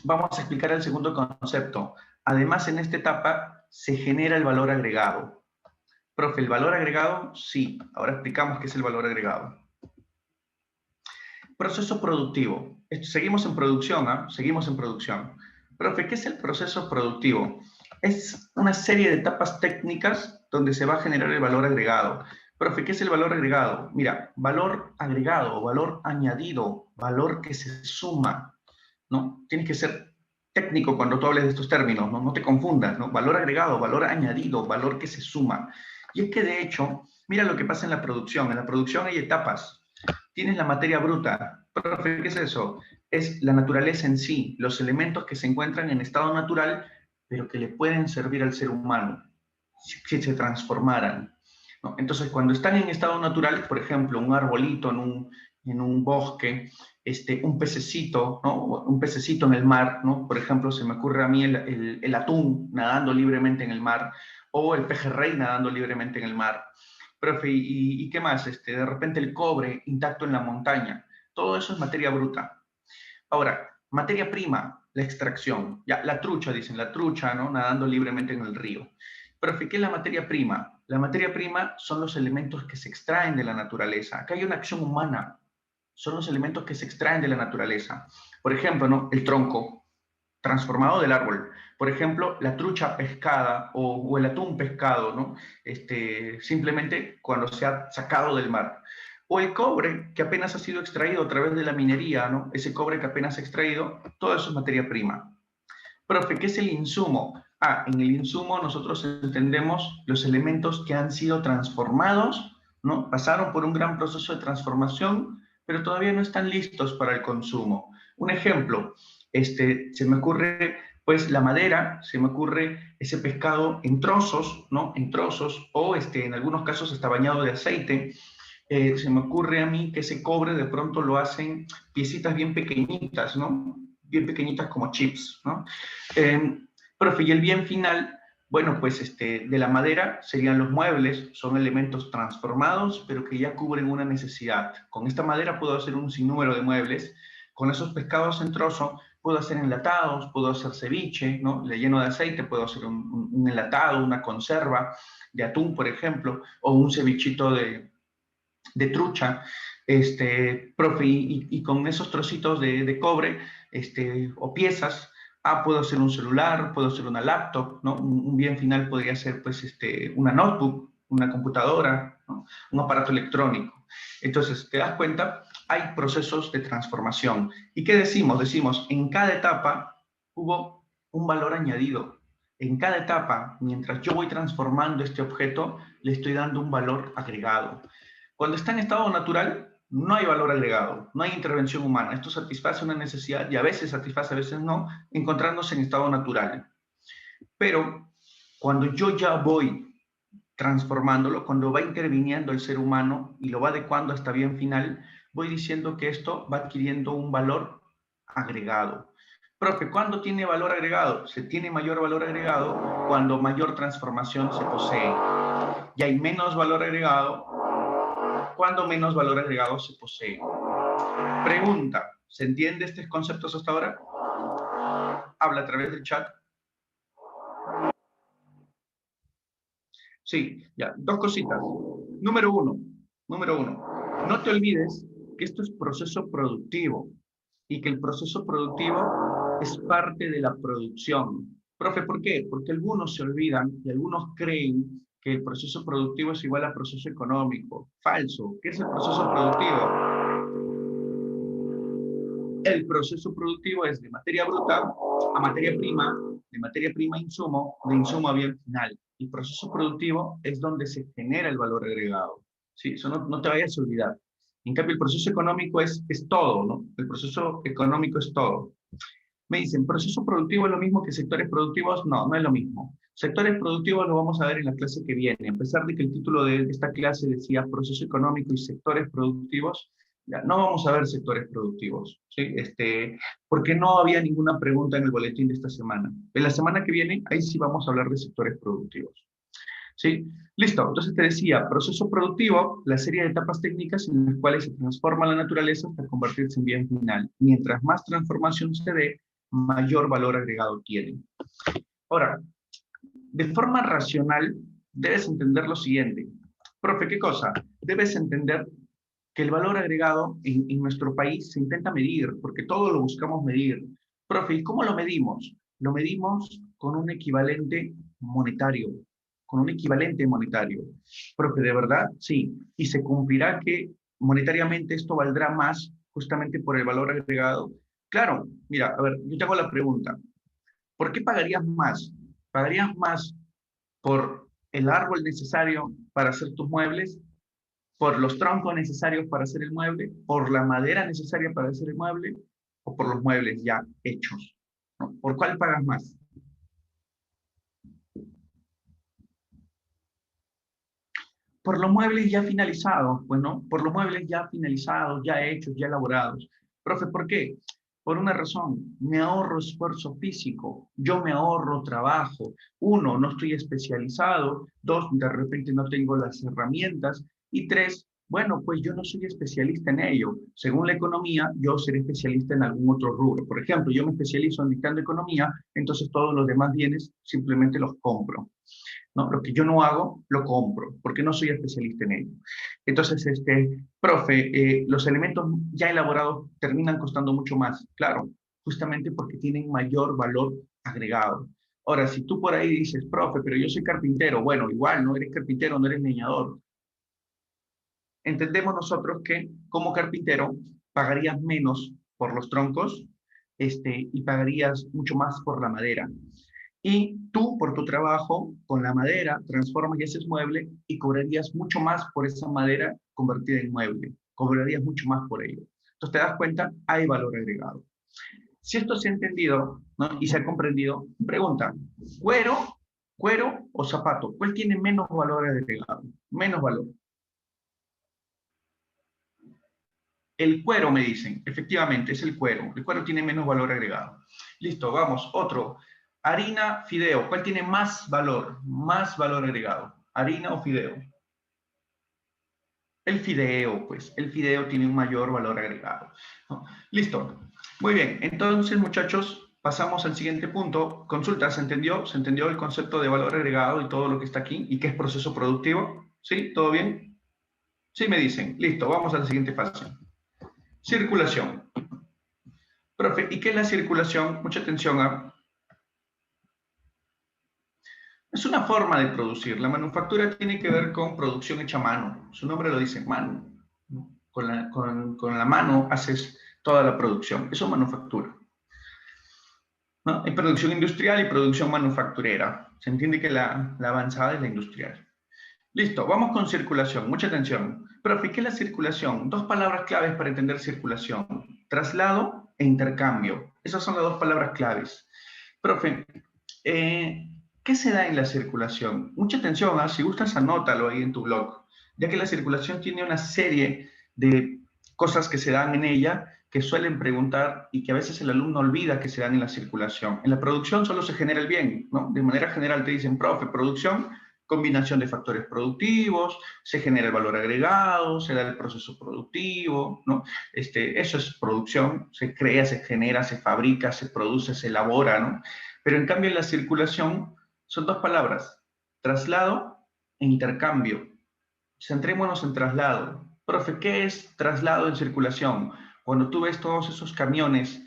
vamos a explicar el segundo concepto. Además, en esta etapa se genera el valor agregado. Profe, ¿el valor agregado? Sí. Ahora explicamos qué es el valor agregado. Proceso productivo. Seguimos en producción, ¿eh? Seguimos en producción. Profe, ¿qué es el proceso productivo? Es una serie de etapas técnicas donde se va a generar el valor agregado. Profe, ¿qué es el valor agregado? Mira, valor agregado, valor añadido, valor que se suma, ¿no? Tienes que ser técnico cuando tú hables de estos términos, ¿no? No te confundas, ¿no? Valor agregado, valor añadido, valor que se suma. Y es que de hecho, mira lo que pasa en la producción. En la producción hay etapas. Tienes la materia bruta. Profe, ¿qué es eso? Es la naturaleza en sí, los elementos que se encuentran en estado natural, pero que le pueden servir al ser humano si se transformaran, ¿no? Entonces, cuando están en estado natural, por ejemplo, un arbolito en un bosque, un pececito, ¿no? Un pececito en el mar, ¿no? Por ejemplo, se me ocurre a mí el atún nadando libremente en el mar, o el pejerrey nadando libremente en el mar. Profe, ¿y qué más? De repente el cobre intacto en la montaña. Todo eso es materia bruta. Ahora, materia prima, la extracción. Ya, la trucha, dicen, la trucha, ¿no? Nadando libremente en el río. Profe, ¿qué es la materia prima? La materia prima son los elementos que se extraen de la naturaleza. Acá hay una acción humana. Son los elementos que se extraen de la naturaleza. Por ejemplo, ¿no? El tronco transformado del árbol. Por ejemplo, la trucha pescada o el atún pescado, ¿no? Simplemente cuando se ha sacado del mar. O el cobre que apenas ha sido extraído a través de la minería, ¿no? Ese cobre que apenas ha extraído, todo eso es materia prima. Profe, ¿qué es el insumo? Ah, en el insumo nosotros entendemos los elementos que han sido transformados, ¿no? Pasaron por un gran proceso de transformación, pero todavía no están listos para el consumo. Un ejemplo, se me ocurre, pues, la madera, se me ocurre ese pescado en trozos, ¿no? En trozos, o en algunos casos está bañado de aceite. Se me ocurre a mí que ese cobre de pronto lo hacen piecitas bien pequeñitas, ¿no? Bien pequeñitas como chips, ¿no? Eh, Profe, y el bien final, bueno, pues de la madera serían los muebles, son elementos transformados, pero que ya cubren una necesidad. Con esta madera puedo hacer un sinnúmero de muebles, con esos pescados en trozo puedo hacer enlatados, puedo hacer ceviche, ¿no? Le lleno de aceite, puedo hacer un enlatado, una conserva de atún, por ejemplo, o un cevichito de trucha, profe, y con esos trocitos de cobre, o piezas, puedo hacer un celular, puedo hacer una laptop, ¿no? Un bien final podría ser, pues, una notebook, una computadora, ¿no? Un aparato electrónico. Entonces, ¿te das cuenta? Hay procesos de transformación. ¿Y qué decimos? Decimos, en cada etapa hubo un valor añadido. En cada etapa, mientras yo voy transformando este objeto, le estoy dando un valor agregado. Cuando está en estado natural, no hay valor agregado, no hay intervención humana. Esto satisface una necesidad y a veces satisface, a veces no, encontrándose en estado natural. Pero cuando yo ya voy transformándolo, cuando va interviniendo el ser humano y lo va adecuando hasta bien final, voy diciendo que esto va adquiriendo un valor agregado. Profe, ¿cuándo tiene valor agregado? Se tiene mayor valor agregado cuando mayor transformación se posee. Y hay menos valor agregado cuando menos valor agregado se posee. Pregunta, ¿se entiende estos conceptos hasta ahora? Habla a través del chat. Sí, ya, dos cositas. Número uno, no te olvides que esto es proceso productivo y que el proceso productivo es parte de la producción. Profe, ¿por qué? Porque algunos se olvidan y algunos creen que el proceso productivo es igual al proceso económico. Falso. ¿Qué es el proceso productivo? El proceso productivo es de materia bruta a materia prima, de materia prima a insumo, de insumo a bien final. El proceso productivo es donde se genera el valor agregado. ¿Sí? Eso no te vayas a olvidar. En cambio, el proceso económico es todo, ¿no? El proceso económico es todo. Me dicen, ¿proceso productivo es lo mismo que sectores productivos? No, no es lo mismo. Sectores productivos lo vamos a ver en la clase que viene. A pesar de que el título de esta clase decía proceso económico y sectores productivos, ya, no vamos a ver sectores productivos, ¿sí? Porque no había ninguna pregunta en el boletín de esta semana. En la semana que viene, ahí sí vamos a hablar de sectores productivos. ¿Sí? Listo, entonces te decía, proceso productivo, la serie de etapas técnicas en las cuales se transforma la naturaleza hasta convertirse en bien final. Mientras más transformación se dé, mayor valor agregado tiene. Ahora, de forma racional, debes entender lo siguiente. Profe, ¿qué cosa? Debes entender que el valor agregado en nuestro país se intenta medir, porque todo lo buscamos medir. Profe, ¿y cómo lo medimos? Lo medimos con un equivalente monetario, con un equivalente monetario. Profe, ¿de verdad? Sí. Y se cumplirá que monetariamente esto valdrá más justamente por el valor agregado. Claro, mira, a ver, yo te hago la pregunta. ¿Por qué pagarías más? ¿Pagarías más por el árbol necesario para hacer tus muebles, por los troncos necesarios para hacer el mueble, por la madera necesaria para hacer el mueble o por los muebles ya hechos? ¿No? ¿Por cuál pagas más? Por los muebles ya finalizados, pues no, por los muebles ya finalizados, ya hechos, ya elaborados. Profe, ¿por qué? Por una razón, me ahorro esfuerzo físico, yo me ahorro trabajo. Uno, no estoy especializado. Dos, de repente no tengo las herramientas. Y tres, bueno, pues yo no soy especialista en ello. Según la economía, yo seré especialista en algún otro rubro. Por ejemplo, yo me especializo en dictando economía, entonces todos los demás bienes simplemente los compro. ¿No? Lo que yo no hago, lo compro, porque no soy especialista en ello. Entonces, profe, los elementos ya elaborados terminan costando mucho más, claro, justamente porque tienen mayor valor agregado. Ahora, si tú por ahí dices, profe, pero yo soy carpintero, bueno, igual, no eres carpintero, no eres leñador. Entendemos nosotros que como carpintero pagarías menos por los troncos y pagarías mucho más por la madera. Y tú, por tu trabajo con la madera, transformas y haces mueble y cobrarías mucho más por esa madera convertida en mueble. Cobrarías mucho más por ello. Entonces, te das cuenta, hay valor agregado. Si esto se ha entendido, ¿no? Y se ha comprendido, pregunta, ¿cuero, cuero o zapato? ¿Cuál tiene menos valor agregado? Menos valor. El cuero, me dicen. Efectivamente, es el cuero. El cuero tiene menos valor agregado. Listo, vamos. Otro. Harina, fideo. ¿Cuál tiene más valor? Más valor agregado. ¿Harina o fideo? El fideo, pues. El fideo tiene un mayor valor agregado, ¿no? Listo. Muy bien. Entonces, muchachos, pasamos al siguiente punto. Consulta, ¿se entendió? ¿Se entendió el concepto de valor agregado y todo lo que está aquí? ¿Y qué es proceso productivo? ¿Sí? ¿Todo bien? Sí, me dicen. Listo, vamos a la siguiente fase. Circulación. Profe, ¿y qué es la circulación? Mucha atención. Es una forma de producir. La manufactura tiene que ver con producción hecha a mano. Su nombre lo dice, mano. ¿No? Con la mano haces toda la producción. Eso es manufactura. ¿No? Hay producción industrial y producción manufacturera. Se entiende que la avanzada es la industrial. Listo, vamos con circulación. Mucha atención. Profe, ¿qué es la circulación? Dos palabras claves para entender circulación. Traslado e intercambio. Esas son las dos palabras claves. Profe, ¿qué se da en la circulación? Mucha atención, ¿eh? Si gustas, anótalo ahí en tu blog, ya que la circulación tiene una serie de cosas que se dan en ella que suelen preguntar y que a veces el alumno olvida que se dan en la circulación. En la producción solo se genera el bien, ¿no? De manera general te dicen, profe, producción, combinación de factores productivos, se genera el valor agregado, se da el proceso productivo, ¿no? Eso es producción, se crea, se genera, se fabrica, se produce, se elabora, ¿no? Pero en cambio en la circulación son dos palabras, traslado en intercambio. Centrémonos en traslado. Profe, ¿qué es traslado en circulación? Cuando tú ves todos esos camiones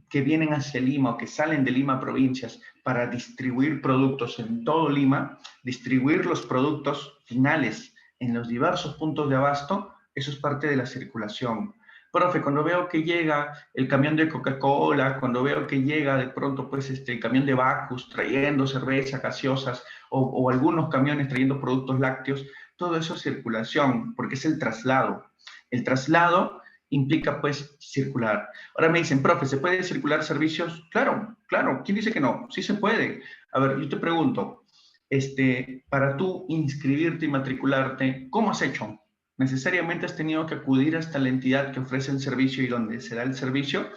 que vienen hacia Lima o que salen de Lima a provincias para distribuir productos en todo Lima, distribuir los productos finales en los diversos puntos de abasto, eso es parte de la circulación. Profe, cuando veo que llega el camión de Coca-Cola, cuando veo que llega de pronto pues el camión de Bacus trayendo cerveza, gaseosas o algunos camiones trayendo productos lácteos, todo eso es circulación, porque es el traslado. El traslado implica pues circular. Ahora me dicen, profe, ¿se puede circular servicios? Claro, claro. ¿Quién dice que no? Sí se puede. A ver, yo te pregunto, para tú inscribirte y matricularte, ¿cómo has hecho? ¿Necesariamente has tenido que acudir hasta la entidad que ofrece el servicio y donde se da el servicio?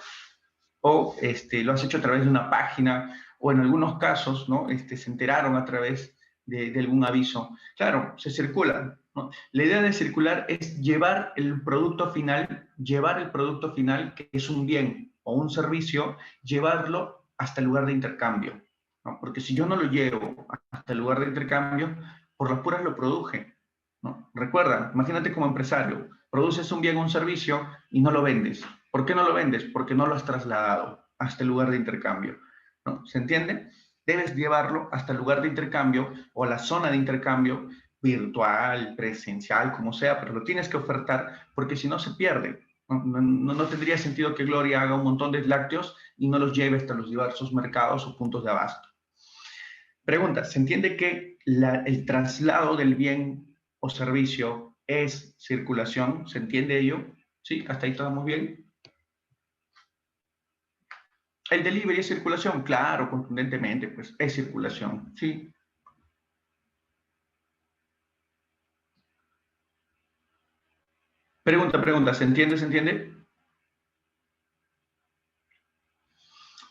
¿O lo has hecho a través de una página? O en algunos casos, ¿no? Se enteraron a través de algún aviso. Claro, se circulan, ¿no? La idea de circular es llevar el producto final, que es un bien o un servicio, llevarlo hasta el lugar de intercambio, ¿no? Porque si yo no lo llevo hasta el lugar de intercambio, por las puras lo produje, ¿no? Recuerda, imagínate como empresario, produces un bien o un servicio y no lo vendes. ¿Por qué no lo vendes? Porque no lo has trasladado hasta el lugar de intercambio, ¿no? ¿Se entiende? Debes llevarlo hasta el lugar de intercambio o la zona de intercambio virtual, presencial, como sea, pero lo tienes que ofertar porque si no se pierde. No tendría sentido que Gloria haga un montón de lácteos y no los lleve hasta los diversos mercados o puntos de abasto. Pregunta, ¿se entiende que el traslado del bien o servicio es circulación? ¿Se entiende ello? ¿Sí? ¿Hasta ahí estamos bien? El delivery es circulación, claro, contundentemente, pues es circulación, sí. Pregunta, ¿se entiende, se entiende?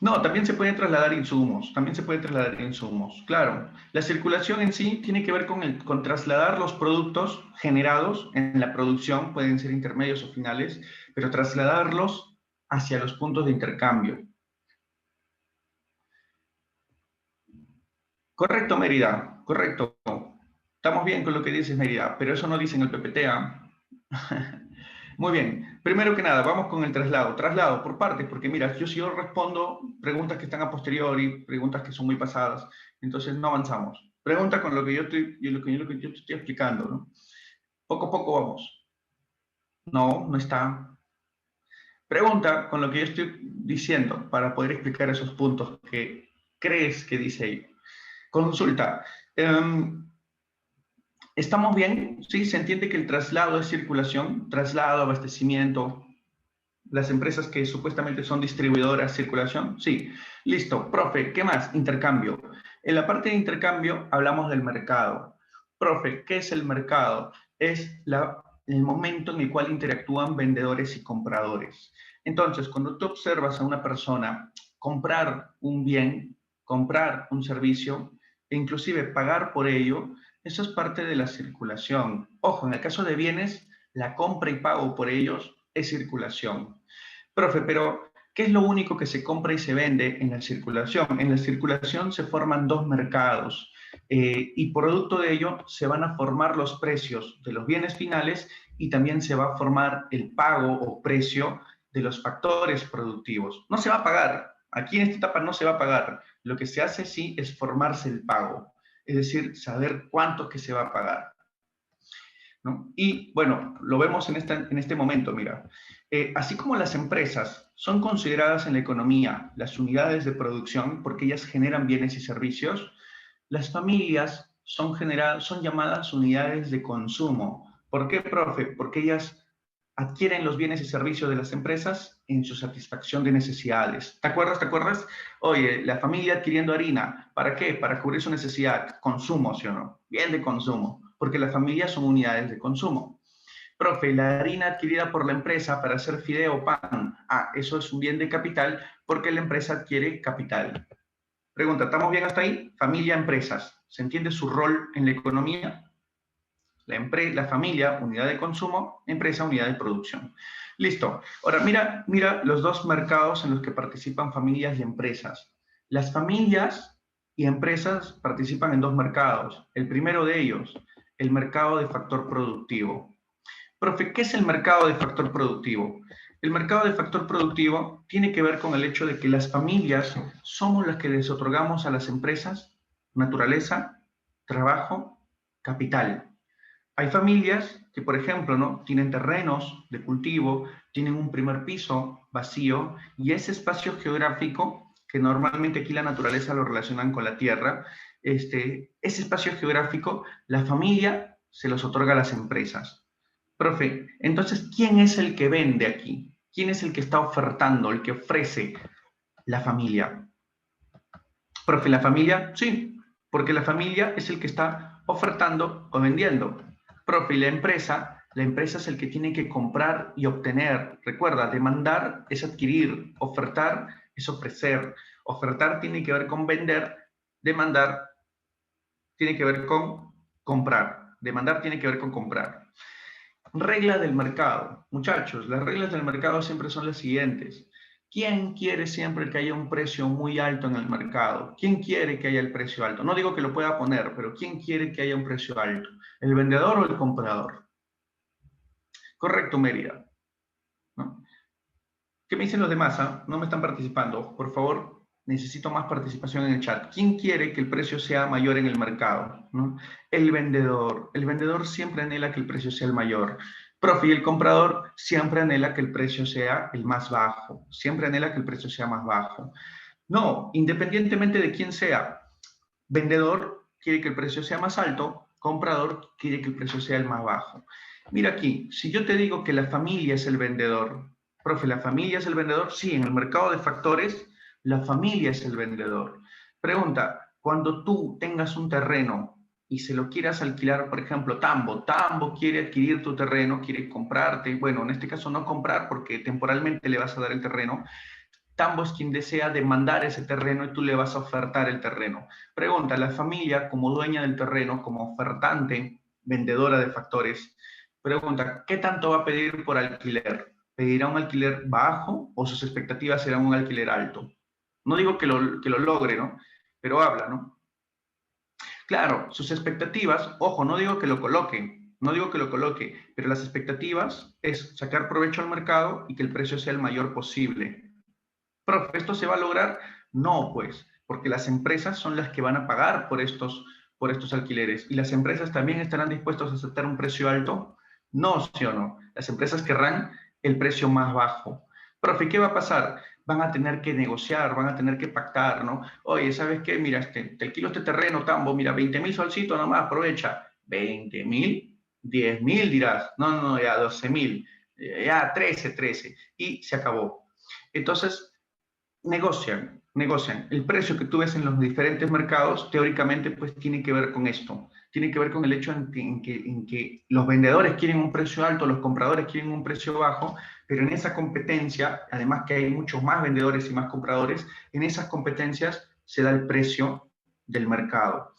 No, también se pueden trasladar insumos, también se puede trasladar insumos, claro. La circulación en sí tiene que ver con trasladar los productos generados en la producción, pueden ser intermedios o finales, pero trasladarlos hacia los puntos de intercambio. Correcto, Mérida, correcto. Estamos bien con lo que dices, Mérida, pero eso no dice en el PPTA. Muy bien, primero que nada, vamos con el traslado. Traslado por partes, porque mira, si yo respondo preguntas que están a posteriori, preguntas que son muy pasadas, entonces no avanzamos. Pregunta con lo que yo te estoy explicando, ¿no? Poco a poco vamos. No, no está. Pregunta con lo que yo estoy diciendo para poder explicar esos puntos que crees que dice ahí. Consulta. ¿Estamos bien? Sí, se entiende que el traslado es circulación, traslado, abastecimiento, las empresas que supuestamente son distribuidoras, circulación. Sí, listo. Profe, ¿qué más? Intercambio. En la parte de intercambio hablamos del mercado. Profe, ¿qué es el mercado? Es el momento en el cual interactúan vendedores y compradores. Entonces, cuando tú observas a una persona comprar un bien, comprar un servicio, e inclusive pagar por ello, eso es parte de la circulación. Ojo, en el caso de bienes, la compra y pago por ellos es circulación. Profe, pero ¿qué es lo único que se compra y se vende en la circulación? En la circulación se forman dos mercados y producto de ello se van a formar los precios de los bienes finales y también se va a formar el pago o precio de los factores productivos. No se va a pagar, aquí en esta etapa no se va a pagar. Lo que se hace sí es formarse el pago, es decir, saber cuánto que se va a pagar, ¿no? Y bueno, lo vemos en este momento, mira. Así como las empresas son consideradas en la economía las unidades de producción porque ellas generan bienes y servicios, las familias son llamadas unidades de consumo. ¿Por qué, profe? Porque ellas adquieren los bienes y servicios de las empresas en su satisfacción de necesidades. ¿Te acuerdas? ¿Te acuerdas? Oye, la familia adquiriendo harina, ¿para qué? Para cubrir su necesidad, consumo, ¿sí o no? Bien de consumo, porque las familias son unidades de consumo. Profe, la harina adquirida por la empresa para hacer fideo o pan, eso es un bien de capital porque la empresa adquiere capital. Pregunta, ¿estamos bien hasta ahí? Familia, empresas. ¿Se entiende su rol en la economía? La familia, unidad de consumo, empresa, unidad de producción. Listo. Ahora, mira los dos mercados en los que participan familias y empresas. Las familias y empresas participan en dos mercados. El primero de ellos, el mercado de factor productivo. Profe, ¿qué es el mercado de factor productivo? El mercado de factor productivo tiene que ver con el hecho de que las familias somos las que les otorgamos a las empresas naturaleza, trabajo, capital. Hay familias que, por ejemplo, ¿no? tienen terrenos de cultivo, tienen un primer piso vacío y ese espacio geográfico, que normalmente aquí la naturaleza lo relacionan con la tierra, ese espacio geográfico, la familia se los otorga a las empresas. Profe, entonces, ¿quién es el que vende aquí? ¿Quién es el que está ofertando, el que ofrece? La familia. Profe, la familia, sí, porque la familia es el que está ofertando o vendiendo. Profe, y la empresa es el que tiene que comprar y obtener. Recuerda, demandar es adquirir, ofertar es ofrecer. Ofertar tiene que ver con vender, demandar tiene que ver con comprar. Demandar tiene que ver con comprar. Regla del mercado. Muchachos, las reglas del mercado siempre son las siguientes. ¿Quién quiere siempre que haya un precio muy alto en el mercado? ¿Quién quiere que haya el precio alto? No digo que lo pueda poner, pero ¿quién quiere que haya un precio alto? ¿El vendedor o el comprador? Correcto, Mérida, ¿no? ¿Qué me dicen los demás? No me están participando. Por favor, necesito más participación en el chat. ¿Quién quiere que el precio sea mayor en el mercado? ¿No? El vendedor. El vendedor siempre anhela que el precio sea el mayor. Profe, y el comprador siempre anhela que el precio sea el más bajo. Siempre anhela que el precio sea más bajo. No, independientemente de quién sea. Vendedor quiere que el precio sea más alto. Comprador quiere que el precio sea el más bajo. Mira aquí, si yo te digo que la familia es el vendedor, profe, ¿la familia es el vendedor? Sí, en el mercado de factores, la familia es el vendedor. Pregunta, cuando tú tengas un terreno y se lo quieras alquilar, por ejemplo, Tambo quiere adquirir tu terreno, quiere comprarte, bueno, en este caso no comprar porque temporalmente le vas a dar el terreno, Tambo es quien desea demandar ese terreno y tú le vas a ofertar el terreno. Pregunta, la familia como dueña del terreno, como ofertante, vendedora de factores, pregunta, ¿qué tanto va a pedir por alquiler? ¿Pedirá un alquiler bajo o sus expectativas serán un alquiler alto? No digo que lo logre, ¿no? Pero habla, ¿no? Claro, sus expectativas, ojo, no digo que lo coloque, no digo que lo coloque, pero las expectativas es sacar provecho al mercado y que el precio sea el mayor posible. Profe, ¿esto se va a lograr? No, pues, porque las empresas son las que van a pagar por estos alquileres y las empresas también estarán dispuestas a aceptar un precio alto. No, sí o no. Las empresas querrán el precio más bajo. Profe, ¿qué va a pasar? Van a tener que negociar, van a tener que pactar, ¿no? Oye, ¿sabes qué? Mira, te alquilo este terreno, Tambo, mira, 20.000 solcitos nomás, aprovecha. 20.000, 10.000 dirás. No, no, no, ya 12.000, ya 13. Y se acabó. Entonces, negocian. El precio que tú ves en los diferentes mercados, teóricamente, pues tiene que ver con esto. Tiene que ver con el hecho en que los vendedores quieren un precio alto, los compradores quieren un precio bajo, pero en esa competencia, además que hay muchos más vendedores y más compradores, en esas competencias se da el precio del mercado.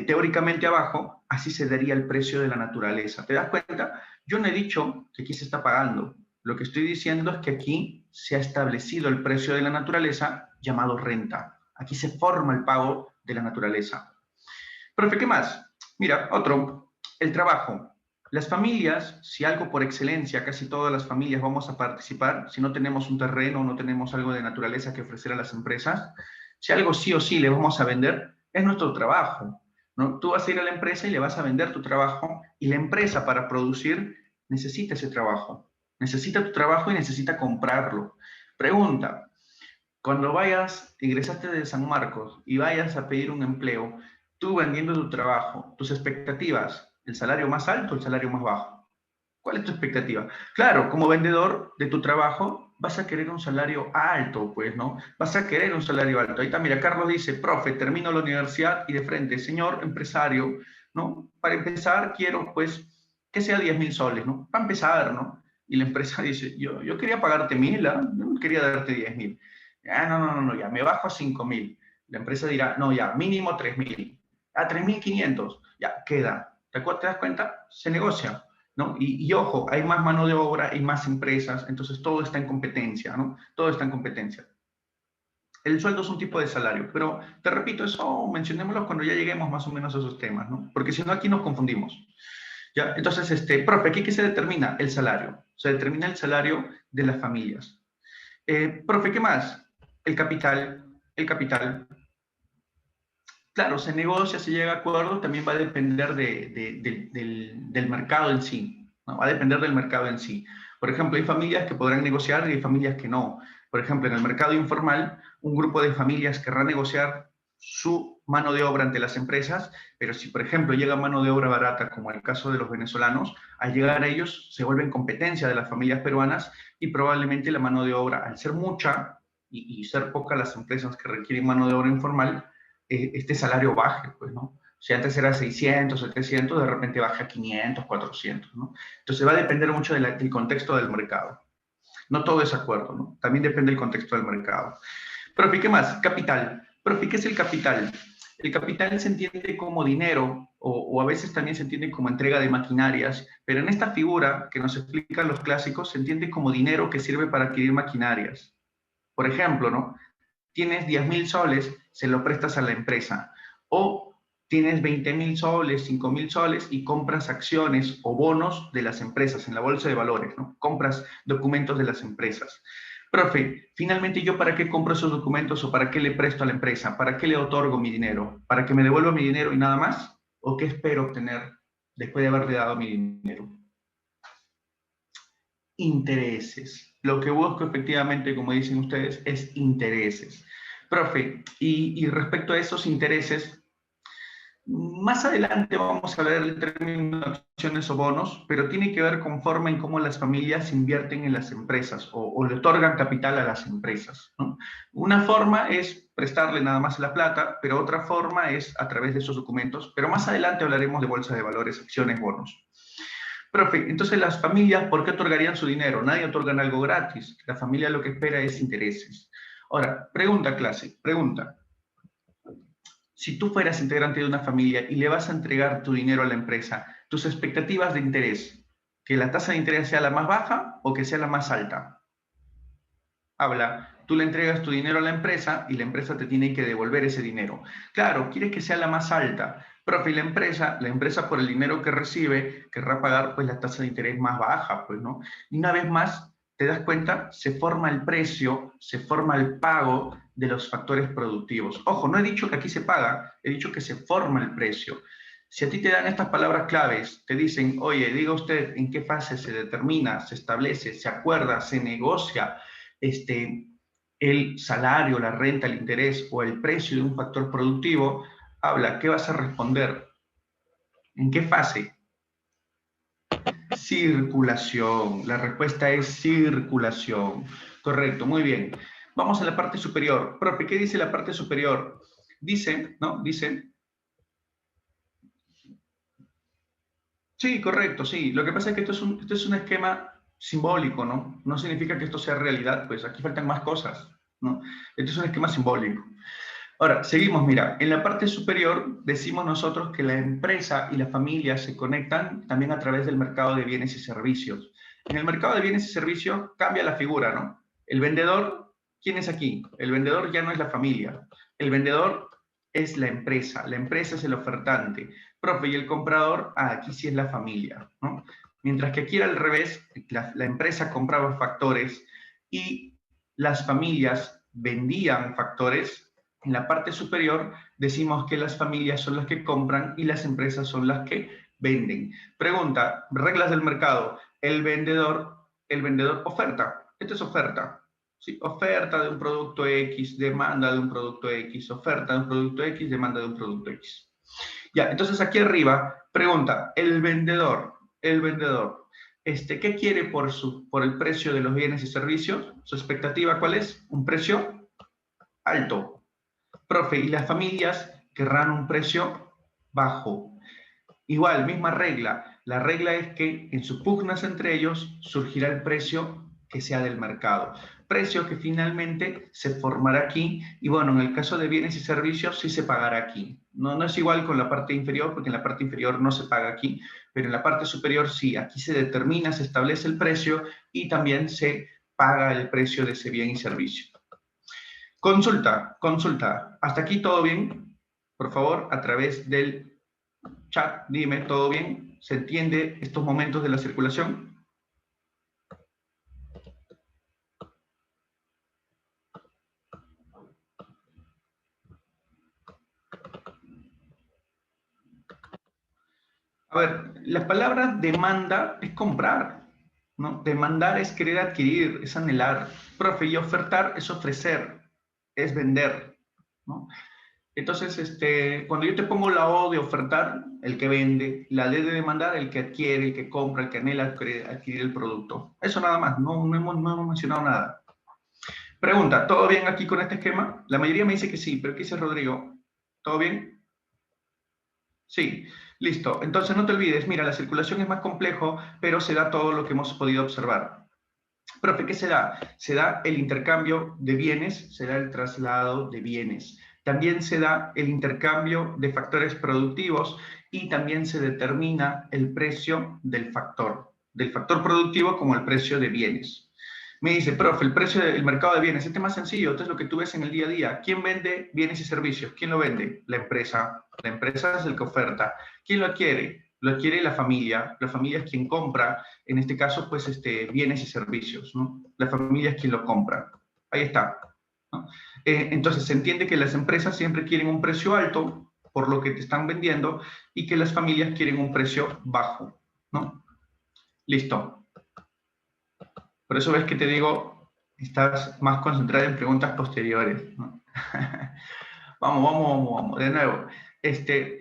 Teóricamente abajo, así se daría el precio de la naturaleza. ¿Te das cuenta? Yo no he dicho que aquí se está pagando. Lo que estoy diciendo es que aquí se ha establecido el precio de la naturaleza llamado renta. Aquí se forma el pago de la naturaleza. Profe, ¿qué más? Mira, otro, el trabajo. Las familias, si algo por excelencia, casi todas las familias vamos a participar, si no tenemos un terreno, no tenemos algo de naturaleza que ofrecer a las empresas, si algo sí o sí le vamos a vender, es nuestro trabajo, ¿no? Tú vas a ir a la empresa y le vas a vender tu trabajo y la empresa para producir necesita ese trabajo, necesita tu trabajo y necesita comprarlo. Pregunta, cuando vayas, egresaste de San Marcos y vayas a pedir un empleo, tú vendiendo tu trabajo, tus expectativas, ¿el salario más alto o el salario más bajo? ¿Cuál es tu expectativa? Claro, como vendedor de tu trabajo, vas a querer un salario alto, pues, ¿no? Vas a querer un salario alto. Ahí está, mira, Carlos dice, profe, termino la universidad y de frente, señor empresario, ¿no? Para empezar, quiero, pues, que sea 10.000 soles, ¿no? Para empezar, ¿no? Y la empresa dice, yo quería pagarte 1.000, ¿ah? Yo no quería darte 10.000. Ah, no, ya, me bajo a 5.000. La empresa dirá, no, ya, mínimo 3.000. A 3.500, ya, queda. ¿Te das cuenta? Se negocia, ¿no? Y ojo, hay más mano de obra, hay más empresas, entonces todo está en competencia, ¿no? Todo está en competencia. El sueldo es un tipo de salario, pero te repito, eso mencionémoslo cuando ya lleguemos más o menos a esos temas, ¿no? Porque si no, aquí nos confundimos. ¿Ya? Entonces, profe, ¿aquí qué se determina? El salario. Se determina el salario de las familias. Profe, ¿qué más? El capital. El capital. Claro, se negocia, se llega a acuerdo, también va a depender del mercado en sí, ¿no? Va a depender del mercado en sí. Por ejemplo, hay familias que podrán negociar y hay familias que no. Por ejemplo, en el mercado informal, un grupo de familias querrá negociar su mano de obra ante las empresas, pero si, por ejemplo, llega mano de obra barata, como el caso de los venezolanos, al llegar a ellos se vuelven competencia de las familias peruanas y probablemente la mano de obra, al ser mucha y ser pocas las empresas que requieren mano de obra informal, este salario baje, pues, ¿no? Si antes era 600, 700, de repente baja a 500, 400, ¿no? Entonces va a depender mucho del contexto del mercado. No todo es acuerdo, ¿no? También depende del contexto del mercado. Profe, ¿qué más? Capital. Profe, ¿qué es el capital? El capital se entiende como dinero o a veces también se entiende como entrega de maquinarias, pero en esta figura que nos explican los clásicos se entiende como dinero que sirve para adquirir maquinarias. Por ejemplo, ¿no? Tienes 10.000 soles, se lo prestas a la empresa. O tienes 20.000 soles, 5.000 soles y compras acciones o bonos de las empresas en la bolsa de valores, ¿no? Compras documentos de las empresas. Profe, finalmente yo para qué compro esos documentos o para qué le presto a la empresa, para qué le otorgo mi dinero, para que me devuelva mi dinero y nada más, o qué espero obtener después de haberle dado mi dinero. Intereses. Lo que busco efectivamente, como dicen ustedes, es intereses. Profe, y respecto a esos intereses, más adelante vamos a ver el término de acciones o bonos, pero tiene que ver con forma en cómo las familias invierten en las empresas o le otorgan capital a las empresas, ¿no? Una forma es prestarle nada más la plata, pero otra forma es a través de esos documentos, pero más adelante hablaremos de bolsa de valores, acciones, bonos. Profe, entonces las familias, ¿por qué otorgarían su dinero? Nadie otorga algo gratis. La familia lo que espera es intereses. Ahora, pregunta clase, pregunta. Si tú fueras integrante de una familia y le vas a entregar tu dinero a la empresa, tus expectativas de interés, ¿que la tasa de interés sea la más baja o que sea la más alta? Habla, tú le entregas tu dinero a la empresa y la empresa te tiene que devolver ese dinero. Claro, quieres que sea la más alta, profe, y la empresa por el dinero que recibe querrá pagar pues la tasa de interés más baja, pues, ¿no? Y una vez más, te das cuenta, se forma el precio, se forma el pago de los factores productivos. Ojo, no he dicho que aquí se paga, he dicho que se forma el precio. Si a ti te dan estas palabras claves, te dicen, oye, diga usted en qué fase se determina, se establece, se acuerda, se negocia, el salario, la renta, el interés o el precio de un factor productivo, habla, ¿qué vas a responder? ¿En qué fase? Circulación. La respuesta es circulación. Correcto, muy bien. Vamos a la parte superior. Profe, ¿qué dice la parte superior? Dice, ¿no? Dice. Sí, correcto, sí. Lo que pasa es que esto es un esquema simbólico, ¿no? No significa que esto sea realidad, pues aquí faltan más cosas, ¿no? Esto es un esquema simbólico. Ahora, seguimos, mira, en la parte superior decimos nosotros que la empresa y la familia se conectan también a través del mercado de bienes y servicios. En el mercado de bienes y servicios cambia la figura, ¿no? El vendedor, ¿quién es aquí? El vendedor ya no es la familia, el vendedor es la empresa es el ofertante. Profe, y el comprador, aquí sí es la familia, ¿no? Mientras que aquí era al revés, la empresa compraba factores y las familias vendían factores. En la parte superior decimos que las familias son las que compran y las empresas son las que venden. Pregunta, reglas del mercado. El vendedor oferta. Esto es oferta. ¿Sí? Oferta de un producto X, demanda de un producto X, oferta de un producto X, demanda de un producto X. Ya, entonces aquí arriba, pregunta, el vendedor, ¿qué quiere por el precio de los bienes y servicios? ¿Su expectativa cuál es? Un precio alto. Profe, y las familias querrán un precio bajo. Igual, misma regla. La regla es que en sus pugnas entre ellos surgirá el precio que sea del mercado. Precio que finalmente se formará aquí y bueno, en el caso de bienes y servicios sí se pagará aquí. No es igual con la parte inferior porque en la parte inferior no se paga aquí, pero en la parte superior sí. Aquí se determina, se establece el precio y también se paga el precio de ese bien y servicio. Consulta. ¿Hasta aquí todo bien? Por favor, a través del chat, dime, ¿todo bien? ¿Se entiende estos momentos de la circulación? A ver, la palabra demanda es comprar, ¿no? Demandar es querer adquirir, es anhelar. Profe, y ofertar es ofrecer, es vender, ¿no? Entonces, cuando yo te pongo la O de ofertar, el que vende, la D de demandar, el que adquiere, el que compra, el que anhela adquirir el producto. Eso nada más, no hemos mencionado nada. Pregunta, ¿todo bien aquí con este esquema? La mayoría me dice que sí, pero ¿qué dice Rodrigo? ¿Todo bien? Sí, listo. Entonces no te olvides, mira, la circulación es más complejo, pero se da todo lo que hemos podido observar. Profe, ¿qué se da? Se da el intercambio de bienes, se da el traslado de bienes. También se da el intercambio de factores productivos y también se determina el precio del factor productivo como el precio de bienes. Me dice, profe, el precio del mercado de bienes, este es más sencillo, esto es lo que tú ves en el día a día. ¿Quién vende bienes y servicios? ¿Quién lo vende? La empresa. La empresa es el que oferta. ¿Quién lo adquiere? Lo adquiere la familia es quien compra, en este caso, pues, bienes y servicios, ¿no? La familia es quien lo compra. Ahí está, ¿no? Entonces, se entiende que las empresas siempre quieren un precio alto por lo que te están vendiendo y que las familias quieren un precio bajo, ¿no? Listo. Por eso ves que te digo, estás más concentrada en preguntas posteriores, ¿no? Vamos, de nuevo.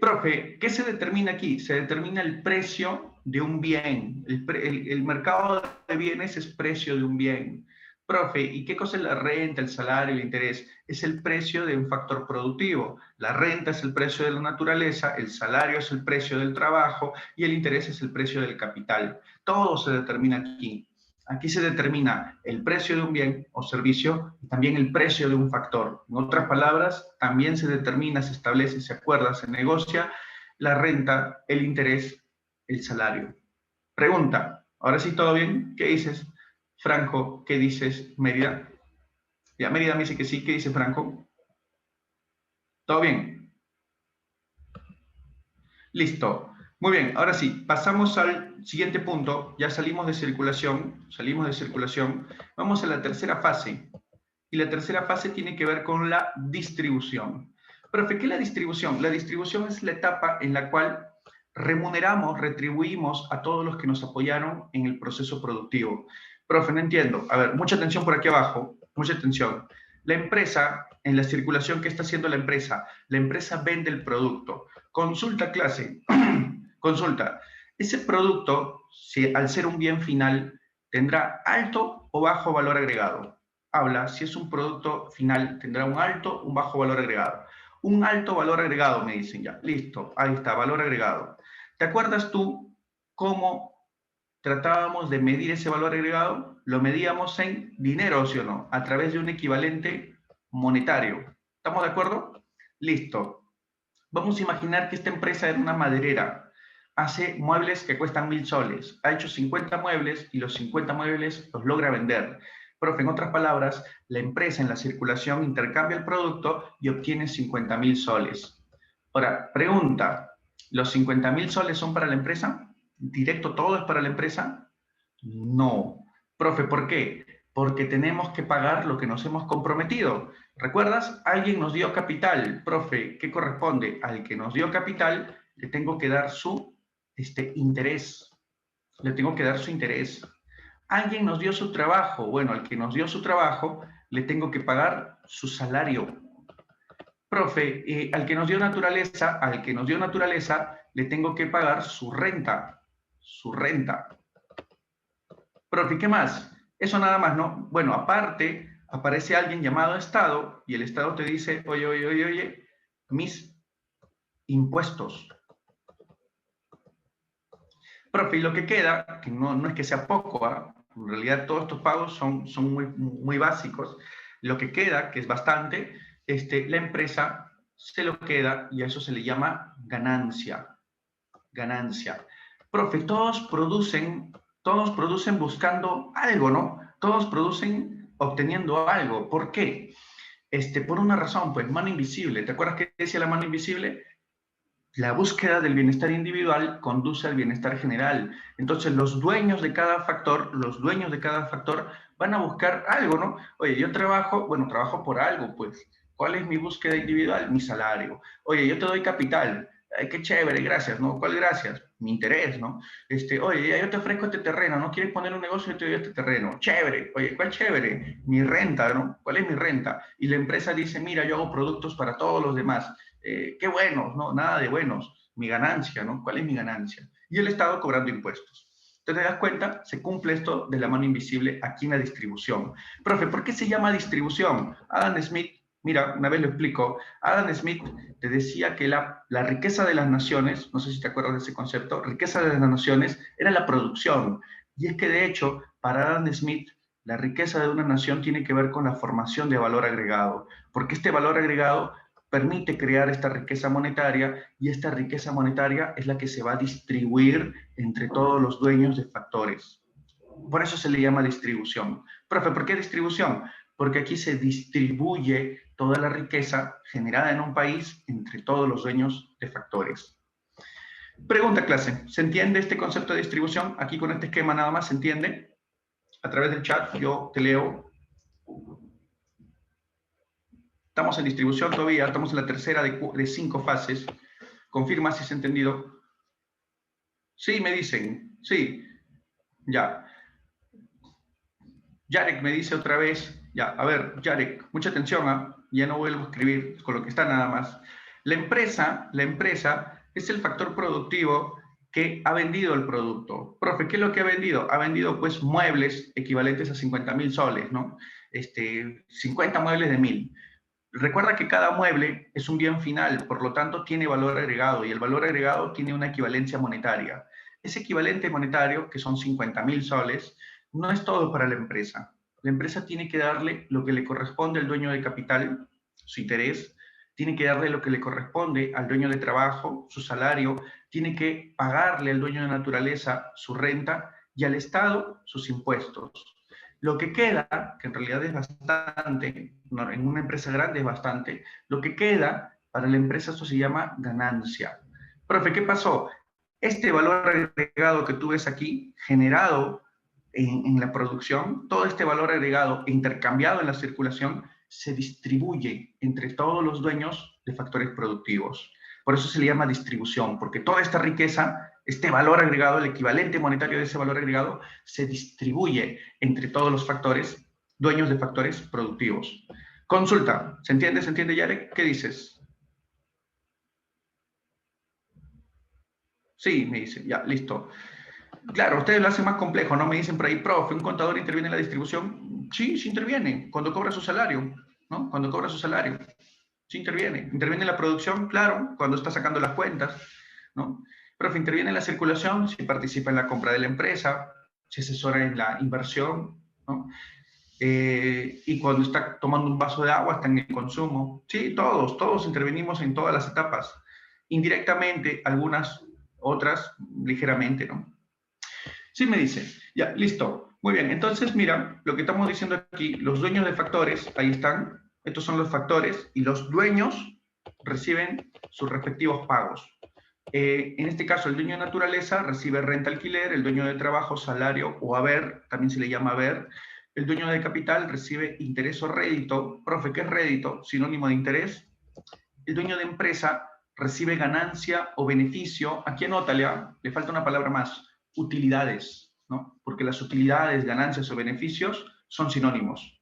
Profe, ¿qué se determina aquí? Se determina el precio de un bien. El mercado de bienes es precio de un bien. Profe, ¿y qué cosa es la renta, el salario, el interés? Es el precio de un factor productivo. La renta es el precio de la naturaleza, el salario es el precio del trabajo y el interés es el precio del capital. Todo se determina aquí. Aquí se determina el precio de un bien o servicio y también el precio de un factor. En otras palabras, también se determina, se establece, se acuerda, se negocia la renta, el interés, el salario. Pregunta, ¿ahora sí todo bien? ¿Qué dices, Franco? ¿Qué dices, Mérida? Ya, Mérida me dice que sí. ¿Qué dice Franco? ¿Todo bien? Listo. Muy bien, ahora sí, pasamos al siguiente punto. Ya salimos de circulación, Vamos a la tercera fase. Y la tercera fase tiene que ver con la distribución. Profe, ¿qué es la distribución? La distribución es la etapa en la cual remuneramos, retribuimos a todos los que nos apoyaron en el proceso productivo. Profe, no entiendo. A ver, mucha atención por aquí abajo, mucha atención. La empresa, en la circulación, ¿qué está haciendo la empresa? La empresa vende el producto. Consulta clase, consulta. Ese producto, si, al ser un bien final, tendrá alto o bajo valor agregado. Habla, si es un producto final, tendrá un alto o un bajo valor agregado. Un alto valor agregado, me dicen ya. Listo, ahí está, valor agregado. ¿Te acuerdas tú cómo tratábamos de medir ese valor agregado? Lo medíamos en dinero, ¿sí o no? A través de un equivalente monetario. ¿Estamos de acuerdo? Listo. Vamos a imaginar que esta empresa era una maderera. Hace muebles que cuestan 1.000 soles. Ha hecho 50 muebles y los 50 muebles los logra vender. Profe, en otras palabras, la empresa en la circulación intercambia el producto y obtiene 50.000 soles. Ahora, pregunta, ¿los 50.000 soles son para la empresa? ¿Directo todo es para la empresa? No. Profe, ¿por qué? Porque tenemos que pagar lo que nos hemos comprometido. ¿Recuerdas? Alguien nos dio capital. Profe, ¿qué corresponde? Al que nos dio capital, le tengo que dar su interés. Le tengo que dar su interés. Alguien nos dio su trabajo. Bueno, al que nos dio su trabajo, le tengo que pagar su salario. Profe, al que nos dio naturaleza, le tengo que pagar su renta. Su renta. Profe, ¿qué más? Eso nada más, ¿no? Bueno, aparte, aparece alguien llamado Estado y el Estado te dice, oye, mis impuestos. Profe, y lo que queda, que no es que sea poco, ¿eh? En realidad todos estos pagos son muy básicos. Lo que queda, que es bastante, la empresa se lo queda y a eso se le llama ganancia. Ganancia. Profe, todos producen buscando algo, ¿no? Todos producen obteniendo algo. ¿Por qué? Por una razón, pues, mano invisible. ¿Te acuerdas qué decía la mano invisible? La búsqueda del bienestar individual conduce al bienestar general. Entonces, los dueños de cada factor, van a buscar algo, ¿no? Oye, yo trabajo, bueno, trabajo por algo, pues. ¿Cuál es mi búsqueda individual? Mi salario. Oye, yo te doy capital. Ay, qué chévere, gracias, ¿no? ¿Cuál gracias? Mi interés, ¿no? Oye, ya yo te ofrezco este terreno, ¿no? ¿Quieres poner un negocio? Yo te doy este terreno. Chévere. Oye, ¿cuál chévere? Mi renta, ¿no? ¿Cuál es mi renta? Y la empresa dice, mira, yo hago productos para todos los demás. Qué buenos, ¿no? Nada de buenos. Mi ganancia, ¿no? ¿Cuál es mi ganancia? Y el Estado cobrando impuestos. ¿Te das cuenta? Se cumple esto de la mano invisible aquí en la distribución. Profe, ¿por qué se llama distribución? Adam Smith, mira, una vez lo explico, Adam Smith te decía que la riqueza de las naciones, no sé si te acuerdas de ese concepto, riqueza de las naciones era la producción. Y es que de hecho, para Adam Smith, la riqueza de una nación tiene que ver con la formación de valor agregado, porque este valor agregado permite crear esta riqueza monetaria y esta riqueza monetaria es la que se va a distribuir entre todos los dueños de factores. Por eso se le llama distribución. Profe, ¿por qué distribución? Porque aquí se distribuye toda la riqueza generada en un país entre todos los dueños de factores. Pregunta clase, ¿se entiende este concepto de distribución? Aquí con este esquema nada más se entiende. A través del chat yo te leo. Estamos en distribución todavía, estamos en la tercera de 5 fases. Confirma si se ha entendido. Sí, me dicen. Sí, ya. Yarek me dice otra vez. Ya, a ver, Yarek, mucha atención, ¿eh? Ya no vuelvo a escribir con lo que está nada más. La empresa es el factor productivo que ha vendido el producto. Profe, ¿qué es lo que ha vendido? Ha vendido, pues, muebles equivalentes a 50.000 soles, ¿no? 50 muebles de 1.000. Recuerda que cada mueble es un bien final, por lo tanto tiene valor agregado y el valor agregado tiene una equivalencia monetaria. Ese equivalente monetario, que son 50.000 soles, no es todo para la empresa. La empresa tiene que darle lo que le corresponde al dueño de capital, su interés, tiene que darle lo que le corresponde al dueño de trabajo, su salario, tiene que pagarle al dueño de naturaleza su renta y al Estado sus impuestos. Lo que queda, que en realidad es bastante, en una empresa grande es bastante, lo que queda para la empresa esto se llama ganancia. Profe, ¿qué pasó? Este valor agregado que tú ves aquí, generado en la producción, todo este valor agregado intercambiado en la circulación, se distribuye entre todos los dueños de factores productivos. Por eso se le llama distribución, porque toda esta riqueza, este valor agregado, el equivalente monetario de ese valor agregado, se distribuye entre todos los factores, dueños de factores productivos. Consulta, ¿se entiende? ¿Se entiende, Yarek? ¿Qué dices? Sí, me dice, ya, listo. Claro, ustedes lo hacen más complejo, ¿no? Me dicen por ahí, profe, ¿un contador interviene en la distribución? Sí, sí interviene, cuando cobra su salario, ¿no? Cuando cobra su salario, sí interviene. Interviene en la producción, claro, cuando está sacando las cuentas, ¿no? Profe, interviene en la circulación, si participa en la compra de la empresa, si asesora en la inversión, ¿no? Y cuando está tomando un vaso de agua, está en el consumo. Sí, todos intervenimos en todas las etapas. Indirectamente, algunas, otras ligeramente, ¿no? Sí, me dice. Ya, listo. Muy bien. Entonces, mira, lo que estamos diciendo aquí, los dueños de factores, ahí están. Estos son los factores y los dueños reciben sus respectivos pagos. En este caso, el dueño de naturaleza recibe renta alquiler, el dueño de trabajo, salario o haber, también se le llama haber. El dueño de capital recibe interés o rédito. Profe, ¿qué es rédito? Sinónimo de interés. El dueño de empresa recibe ganancia o beneficio. Aquí anótale, le falta una palabra más, utilidades, ¿no? Porque las utilidades, ganancias o beneficios son sinónimos.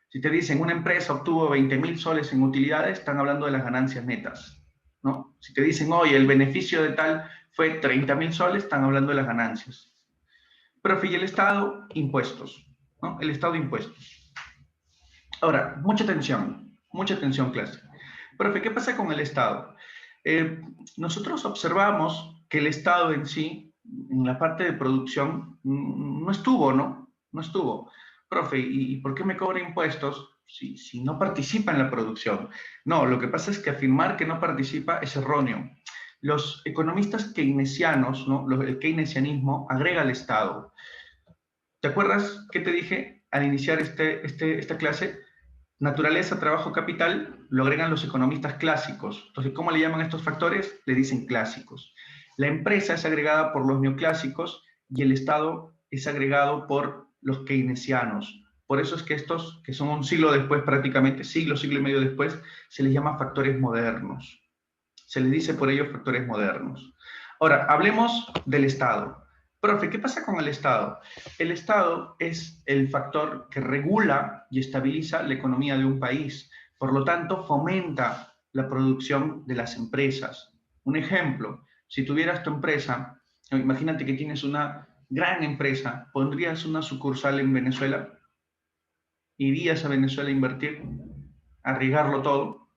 Si te dicen una empresa obtuvo 20.000 soles en utilidades, están hablando de las ganancias netas, ¿no? Si te dicen, oye, el beneficio de tal fue 30.000 soles, están hablando de las ganancias. Profe, y el Estado, impuestos, ¿no? El Estado, impuestos. Ahora, mucha atención, clase. Profe, ¿qué pasa con el Estado? Nosotros observamos que el Estado en sí, en la parte de producción, no estuvo, ¿no? No estuvo. Profe, ¿y por qué me cobra impuestos si no participa en la producción? No, lo que pasa es que afirmar que no participa es erróneo. Los economistas keynesianos, ¿no? El keynesianismo agrega al Estado. ¿Te acuerdas qué te dije al iniciar esta clase? Naturaleza, trabajo, capital, lo agregan los economistas clásicos. Entonces, ¿cómo le llaman a estos factores? Le dicen clásicos. La empresa es agregada por los neoclásicos y el Estado es agregado por los keynesianos. Por eso es que estos, que son un siglo después prácticamente, siglo y medio después, se les llama factores modernos. Se les dice por ellos factores modernos. Ahora, hablemos del Estado. Profe, ¿qué pasa con el Estado? El Estado es el factor que regula y estabiliza la economía de un país. Por lo tanto, fomenta la producción de las empresas. Un ejemplo, si tuvieras tu empresa, imagínate que tienes una gran empresa, ¿pondrías una sucursal en Venezuela? ¿Irías a Venezuela a invertir? ¿A arriesgarlo todo?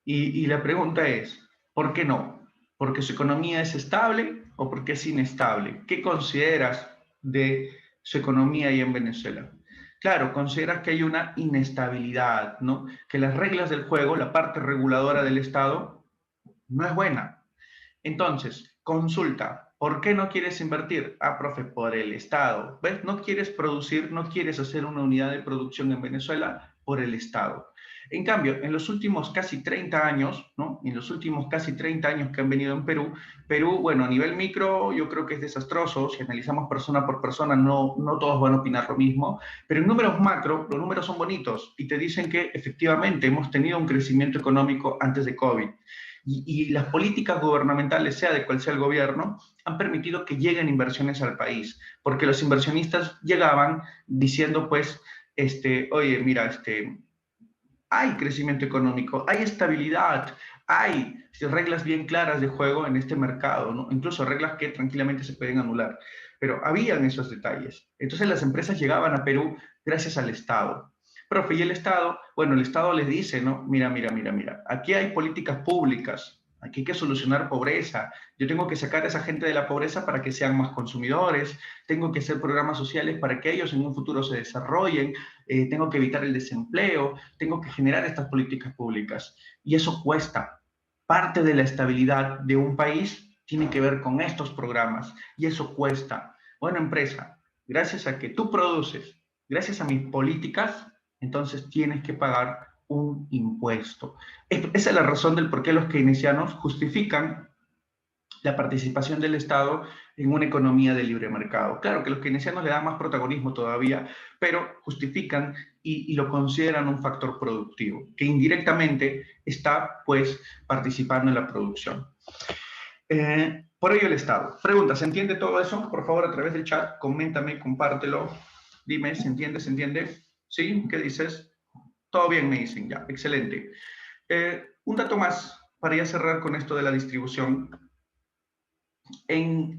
Y la pregunta es, ¿por qué no? ¿Porque su economía es estable o porque es inestable? ¿Qué consideras de su economía ahí en Venezuela? Claro, consideras que hay una inestabilidad, ¿no? Que las reglas del juego, la parte reguladora del Estado, no es buena. Entonces, consulta, ¿por qué no quieres invertir? Ah, profe, por el Estado. ¿Ves? No quieres producir, no quieres hacer una unidad de producción en Venezuela por el Estado. En cambio, en los últimos casi 30 años, ¿no? En los últimos casi 30 años que han venido en Perú, Perú, bueno, a nivel micro yo creo que es desastroso, si analizamos persona por persona no todos van a opinar lo mismo, pero en números macro, los números son bonitos y te dicen que efectivamente hemos tenido un crecimiento económico antes de COVID. Y las políticas gubernamentales, sea de cual sea el gobierno, han permitido que lleguen inversiones al país, porque los inversionistas llegaban diciendo, pues, oye, mira, hay crecimiento económico, hay estabilidad, hay reglas bien claras de juego en este mercado, ¿no? Incluso reglas que tranquilamente se pueden anular, pero habían esos detalles. Entonces las empresas llegaban a Perú gracias al Estado. Profe, y el Estado, bueno, el Estado les dice, ¿no? Mira, aquí hay políticas públicas, aquí hay que solucionar pobreza, yo tengo que sacar a esa gente de la pobreza para que sean más consumidores, tengo que hacer programas sociales para que ellos en un futuro se desarrollen, tengo que evitar el desempleo, tengo que generar estas políticas públicas. Y eso cuesta. Parte de la estabilidad de un país tiene que ver con estos programas y eso cuesta. Bueno, empresa, gracias a que tú produces, gracias a mis políticas, entonces tienes que pagar un impuesto. Esa es la razón del por qué los keynesianos justifican la participación del Estado en una economía de libre mercado. Claro que los keynesianos le dan más protagonismo todavía, pero justifican y lo consideran un factor productivo, que indirectamente está, pues, participando en la producción. Por ello el Estado. Pregunta, ¿se entiende todo eso? Por favor, a través del chat, coméntame, compártelo. Dime, ¿se entiende? ¿Se entiende? ¿Sí? ¿Qué dices? Todo bien, me dicen, ya, excelente. Un dato más para ya cerrar con esto de la distribución. En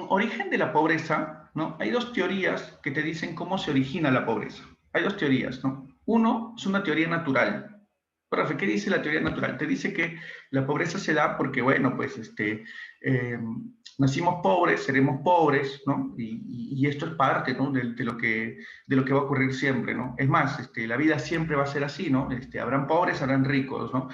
origen de la pobreza, ¿no? Hay dos teorías que te dicen cómo se origina la pobreza. Hay dos teorías, ¿no? Uno es una teoría natural. Profe, ¿qué dice la teoría natural? Te dice que la pobreza se da porque, bueno, pues, nacimos pobres, seremos pobres, ¿no? Y esto es parte, ¿no? de lo que va a ocurrir siempre, ¿no? Es más, la vida siempre va a ser así, ¿no? Habrán pobres, habrán ricos, ¿no?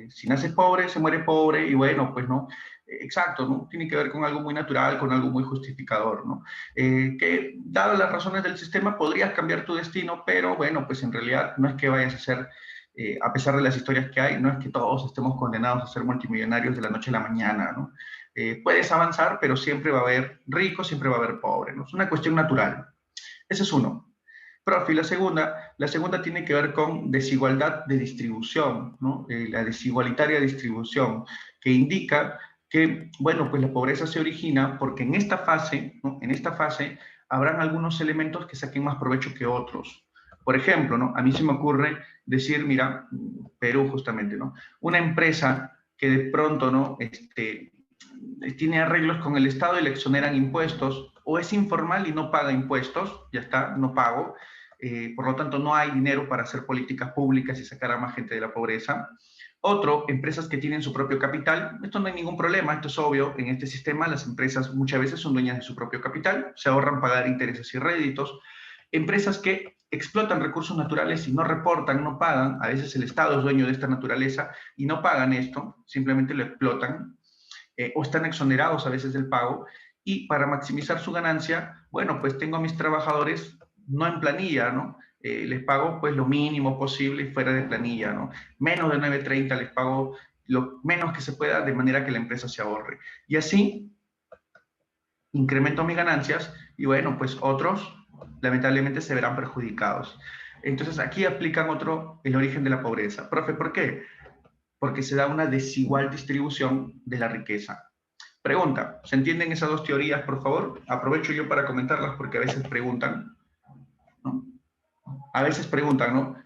Si naces pobre, se muere pobre, y bueno, pues, ¿no? Exacto, ¿no? Tiene que ver con algo muy natural, con algo muy justificador, ¿no? Que, dadas las razones del sistema, podrías cambiar tu destino, pero, bueno, pues en realidad no es que vayas a ser a pesar de las historias que hay, no es que todos estemos condenados a ser multimillonarios de la noche a la mañana, ¿no? Puedes avanzar, pero siempre va a haber ricos, siempre va a haber pobres, ¿no? Es una cuestión natural. Ese es uno. Profe, la segunda tiene que ver con desigualdad de distribución, ¿no? La desigualitaria distribución, que indica que, bueno, pues la pobreza se origina porque en esta fase, ¿no? En esta fase habrán algunos elementos que saquen más provecho que otros. Por ejemplo, ¿no? A mí se me ocurre decir, mira, Perú justamente, ¿no? Una empresa que de pronto, ¿no? Tiene arreglos con el Estado y le exoneran impuestos, o es informal y no paga impuestos, ya está, no pago, por lo tanto no hay dinero para hacer políticas públicas y sacar a más gente de la pobreza. Otro, empresas que tienen su propio capital, esto no hay ningún problema, esto es obvio, en este sistema las empresas muchas veces son dueñas de su propio capital, se ahorran pagar intereses y réditos. Empresas que explotan recursos naturales y no reportan, no pagan, a veces el Estado es dueño de esta naturaleza y no pagan esto, simplemente lo explotan, o están exonerados a veces del pago, y para maximizar su ganancia, bueno, pues tengo a mis trabajadores no en planilla, ¿no? Les pago pues lo mínimo posible fuera de planilla, ¿no? Menos de 9.30 les pago lo menos que se pueda de manera que la empresa se ahorre. Y así incremento mis ganancias y bueno, pues otros lamentablemente se verán perjudicados. Entonces aquí aplican el origen de la pobreza. Profe, ¿por qué? Porque se da una desigual distribución de la riqueza. Pregunta, ¿se entienden esas dos teorías, por favor? Aprovecho yo para comentarlas porque a veces preguntan, ¿no? A veces preguntan, ¿no?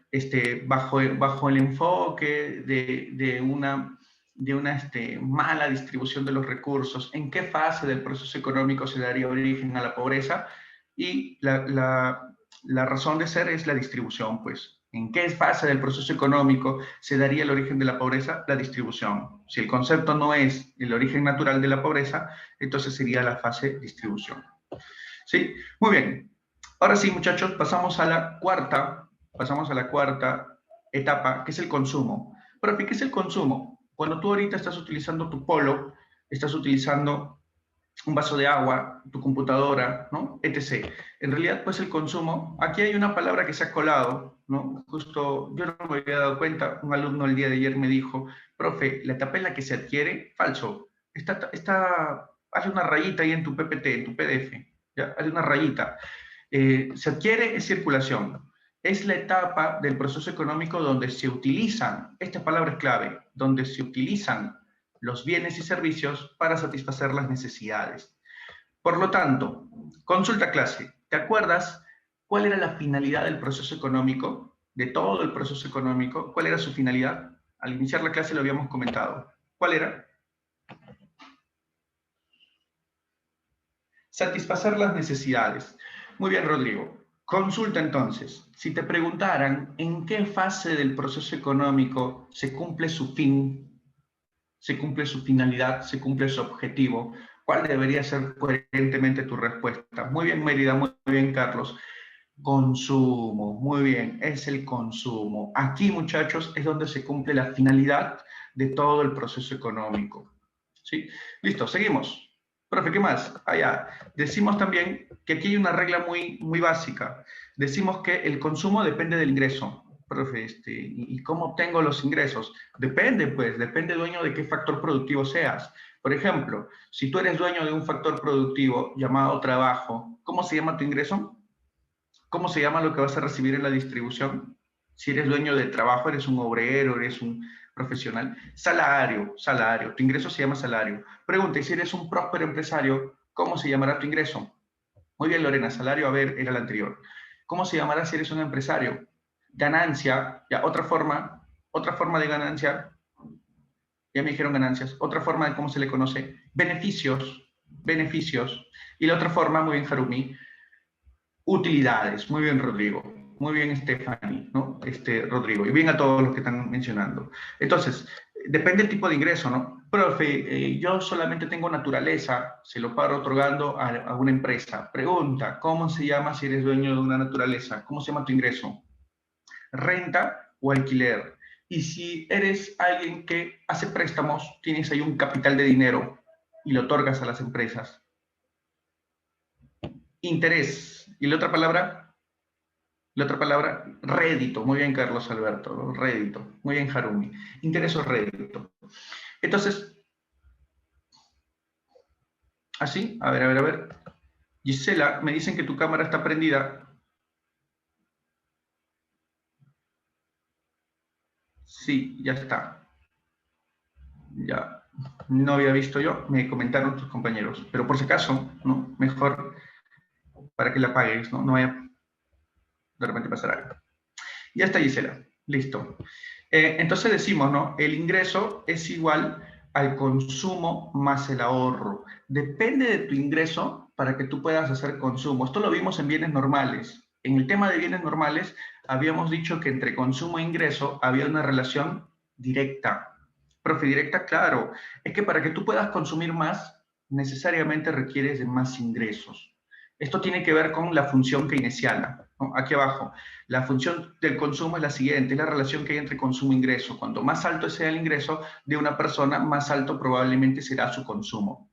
Bajo el enfoque de una mala distribución de los recursos, ¿en qué fase del proceso económico se daría origen a la pobreza? Y la razón de ser es la distribución, pues. ¿En qué fase del proceso económico se daría el origen de la pobreza? La distribución. Si el concepto no es el origen natural de la pobreza, entonces sería la fase distribución. ¿Sí? Muy bien. Ahora sí, muchachos, pasamos a la cuarta etapa, que es el consumo. Profe, ¿qué es el consumo? Cuando tú ahorita estás utilizando tu polo, estás utilizando un vaso de agua, tu computadora, ¿no? etc. En realidad, pues el consumo, aquí hay una palabra que se ha colado, ¿no? Justo yo no me había dado cuenta, un alumno el día de ayer me dijo, profe, la etapa en la que se adquiere, falso, hazle una rayita ahí en tu PPT, en tu PDF, ¿ya? Hazle una rayita. Se adquiere es circulación. Es la etapa del proceso económico donde se utilizan, esta palabra es clave, donde se utilizan los bienes y servicios para satisfacer las necesidades. Por lo tanto, consulta clase, ¿te acuerdas cuál era la finalidad del proceso económico? De todo el proceso económico, ¿cuál era su finalidad? Al iniciar la clase lo habíamos comentado. ¿Cuál era? Satisfacer las necesidades. Muy bien, Rodrigo. Consulta entonces, si te preguntaran en qué fase del proceso económico se cumple su fin, se cumple su finalidad, se cumple su objetivo, ¿cuál debería ser coherentemente tu respuesta? Muy bien, Mérida, muy bien, Carlos. Consumo, muy bien, es el consumo. Aquí, muchachos, es donde se cumple la finalidad de todo el proceso económico. ¿Sí? Listo, seguimos. Profe, ¿qué más? Allá. Decimos también que aquí hay una regla muy básica. Decimos que el consumo depende del ingreso. Profe, ¿y cómo obtengo los ingresos? Depende, pues, depende, dueño, de qué factor productivo seas. Por ejemplo, si tú eres dueño de un factor productivo llamado trabajo, ¿cómo se llama tu ingreso? ¿Cómo se llama lo que vas a recibir en la distribución? Si eres dueño de trabajo, eres un obrero, eres un profesional. Salario, salario. Tu ingreso se llama salario. Pregunta, ¿y si eres un próspero empresario, cómo se llamará tu ingreso? Muy bien, Lorena, salario, a ver, era el anterior. ¿Cómo se llamará si eres un empresario? Ganancia, ya, otra forma de ganancia, ya me dijeron ganancias, otra forma de cómo se le conoce, beneficios, beneficios. Y la otra forma, muy bien, Harumi, utilidades. Muy bien, Rodrigo. Muy bien, Stephanie, ¿no? Rodrigo. Y bien a todos los que están mencionando. Entonces, depende del tipo de ingreso, ¿no? Profe, yo solamente tengo naturaleza, se lo paro otorgando a una empresa. Pregunta, ¿cómo se llama si eres dueño de una naturaleza? ¿Cómo se llama tu ingreso? ¿Renta o alquiler? Y si eres alguien que hace préstamos, tienes ahí un capital de dinero y lo otorgas a las empresas. Interés. ¿Y la otra palabra? La otra palabra, rédito. Muy bien, Carlos Alberto, ¿no? Rédito. Muy bien, Harumi. Interés o rédito. Entonces, así, a ver. Gisela, me dicen que tu cámara está prendida. Sí, ya está. Ya. No había visto yo, me comentaron tus compañeros. Pero por si acaso, ¿no? Mejor para que la apagues, ¿no? No vaya de repente pasar algo. Ya está, Gisela. Listo. Entonces decimos, ¿no? El ingreso es igual al consumo más el ahorro. Depende de tu ingreso para que tú puedas hacer consumo. Esto lo vimos en bienes normales. En el tema de bienes normales, habíamos dicho que entre consumo e ingreso había una relación directa. Profe, directa, claro. Es que para que tú puedas consumir más, necesariamente requieres de más ingresos. Esto tiene que ver con la función keynesiana, ¿no? Aquí abajo. La función del consumo es la siguiente, es la relación que hay entre consumo e ingreso. Cuanto más alto sea el ingreso de una persona, más alto probablemente será su consumo.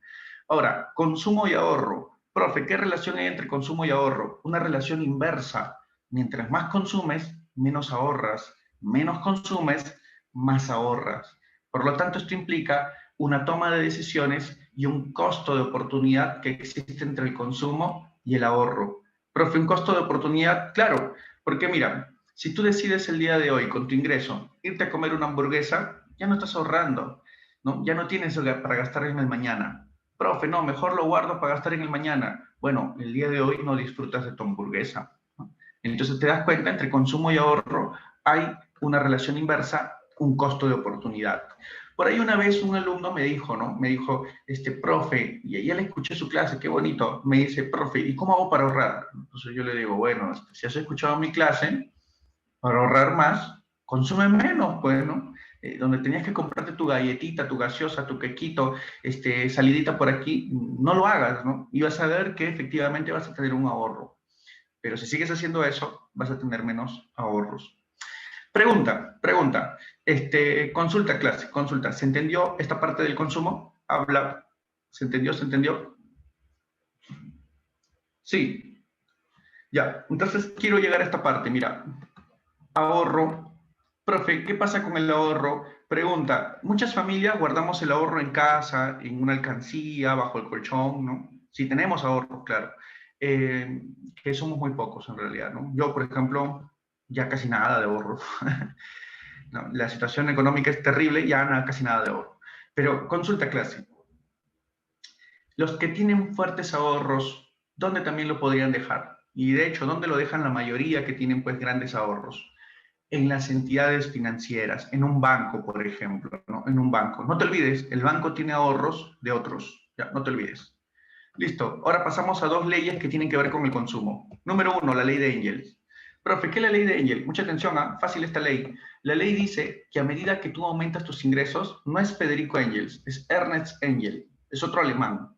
Ahora, consumo y ahorro. Profe, ¿qué relación hay entre consumo y ahorro? Una relación inversa. Mientras más consumes, menos ahorras. Menos consumes, más ahorras. Por lo tanto, esto implica una toma de decisiones y un costo de oportunidad que existe entre el consumo y el ahorro. Profe, un costo de oportunidad, claro, porque mira, si tú decides el día de hoy con tu ingreso irte a comer una hamburguesa, ya no estás ahorrando, ¿no? Ya no tienes para gastar en el mañana. Profe, no, mejor lo guardo para gastar en el mañana. Bueno, el día de hoy no disfrutas de tu hamburguesa, ¿no? Entonces te das cuenta, entre consumo y ahorro hay una relación inversa, un costo de oportunidad. Por ahí una vez un alumno me dijo, ¿no? Me dijo, profe, y ya le escuché su clase, qué bonito. Me dice, profe, ¿y cómo hago para ahorrar? Entonces yo le digo, bueno, si has escuchado mi clase, para ahorrar más, consume menos, pues, ¿no? Donde tenías que comprarte tu galletita, tu gaseosa, tu quequito, salidita por aquí, no lo hagas, ¿no? Y vas a ver que efectivamente vas a tener un ahorro. Pero si sigues haciendo eso, vas a tener menos ahorros. Pregunta. Consulta clase, consulta. ¿Se entendió esta parte del consumo? Habla. ¿Se entendió? ¿Se entendió? Sí. Ya. Entonces quiero llegar a esta parte. Mira, ahorro. Profe, ¿qué pasa con el ahorro? Pregunta, muchas familias guardamos el ahorro en casa, en una alcancía, bajo el colchón, ¿no? Si tenemos ahorro, claro. Eh, que somos muy pocos en realidad, ¿no? Yo, por ejemplo, ya casi nada de ahorro. No, la situación económica es terrible, ya nada, casi nada de ahorro. Pero consulta clase. Los que tienen fuertes ahorros, ¿dónde también lo podrían dejar? Y de hecho, ¿dónde lo dejan la mayoría que tienen pues grandes ahorros? En las entidades financieras, en un banco, por ejemplo, ¿no? En un banco. No te olvides, el banco tiene ahorros de otros, ya, no te olvides. Listo, ahora pasamos a dos leyes que tienen que ver con el consumo. Número uno, la ley de Engels. Profe, ¿qué es la ley de Engels? Mucha atención, ¿ah? Fácil esta ley. La ley dice que a medida que tú aumentas tus ingresos, no es Federico Engels, es Ernest Engels, es otro alemán.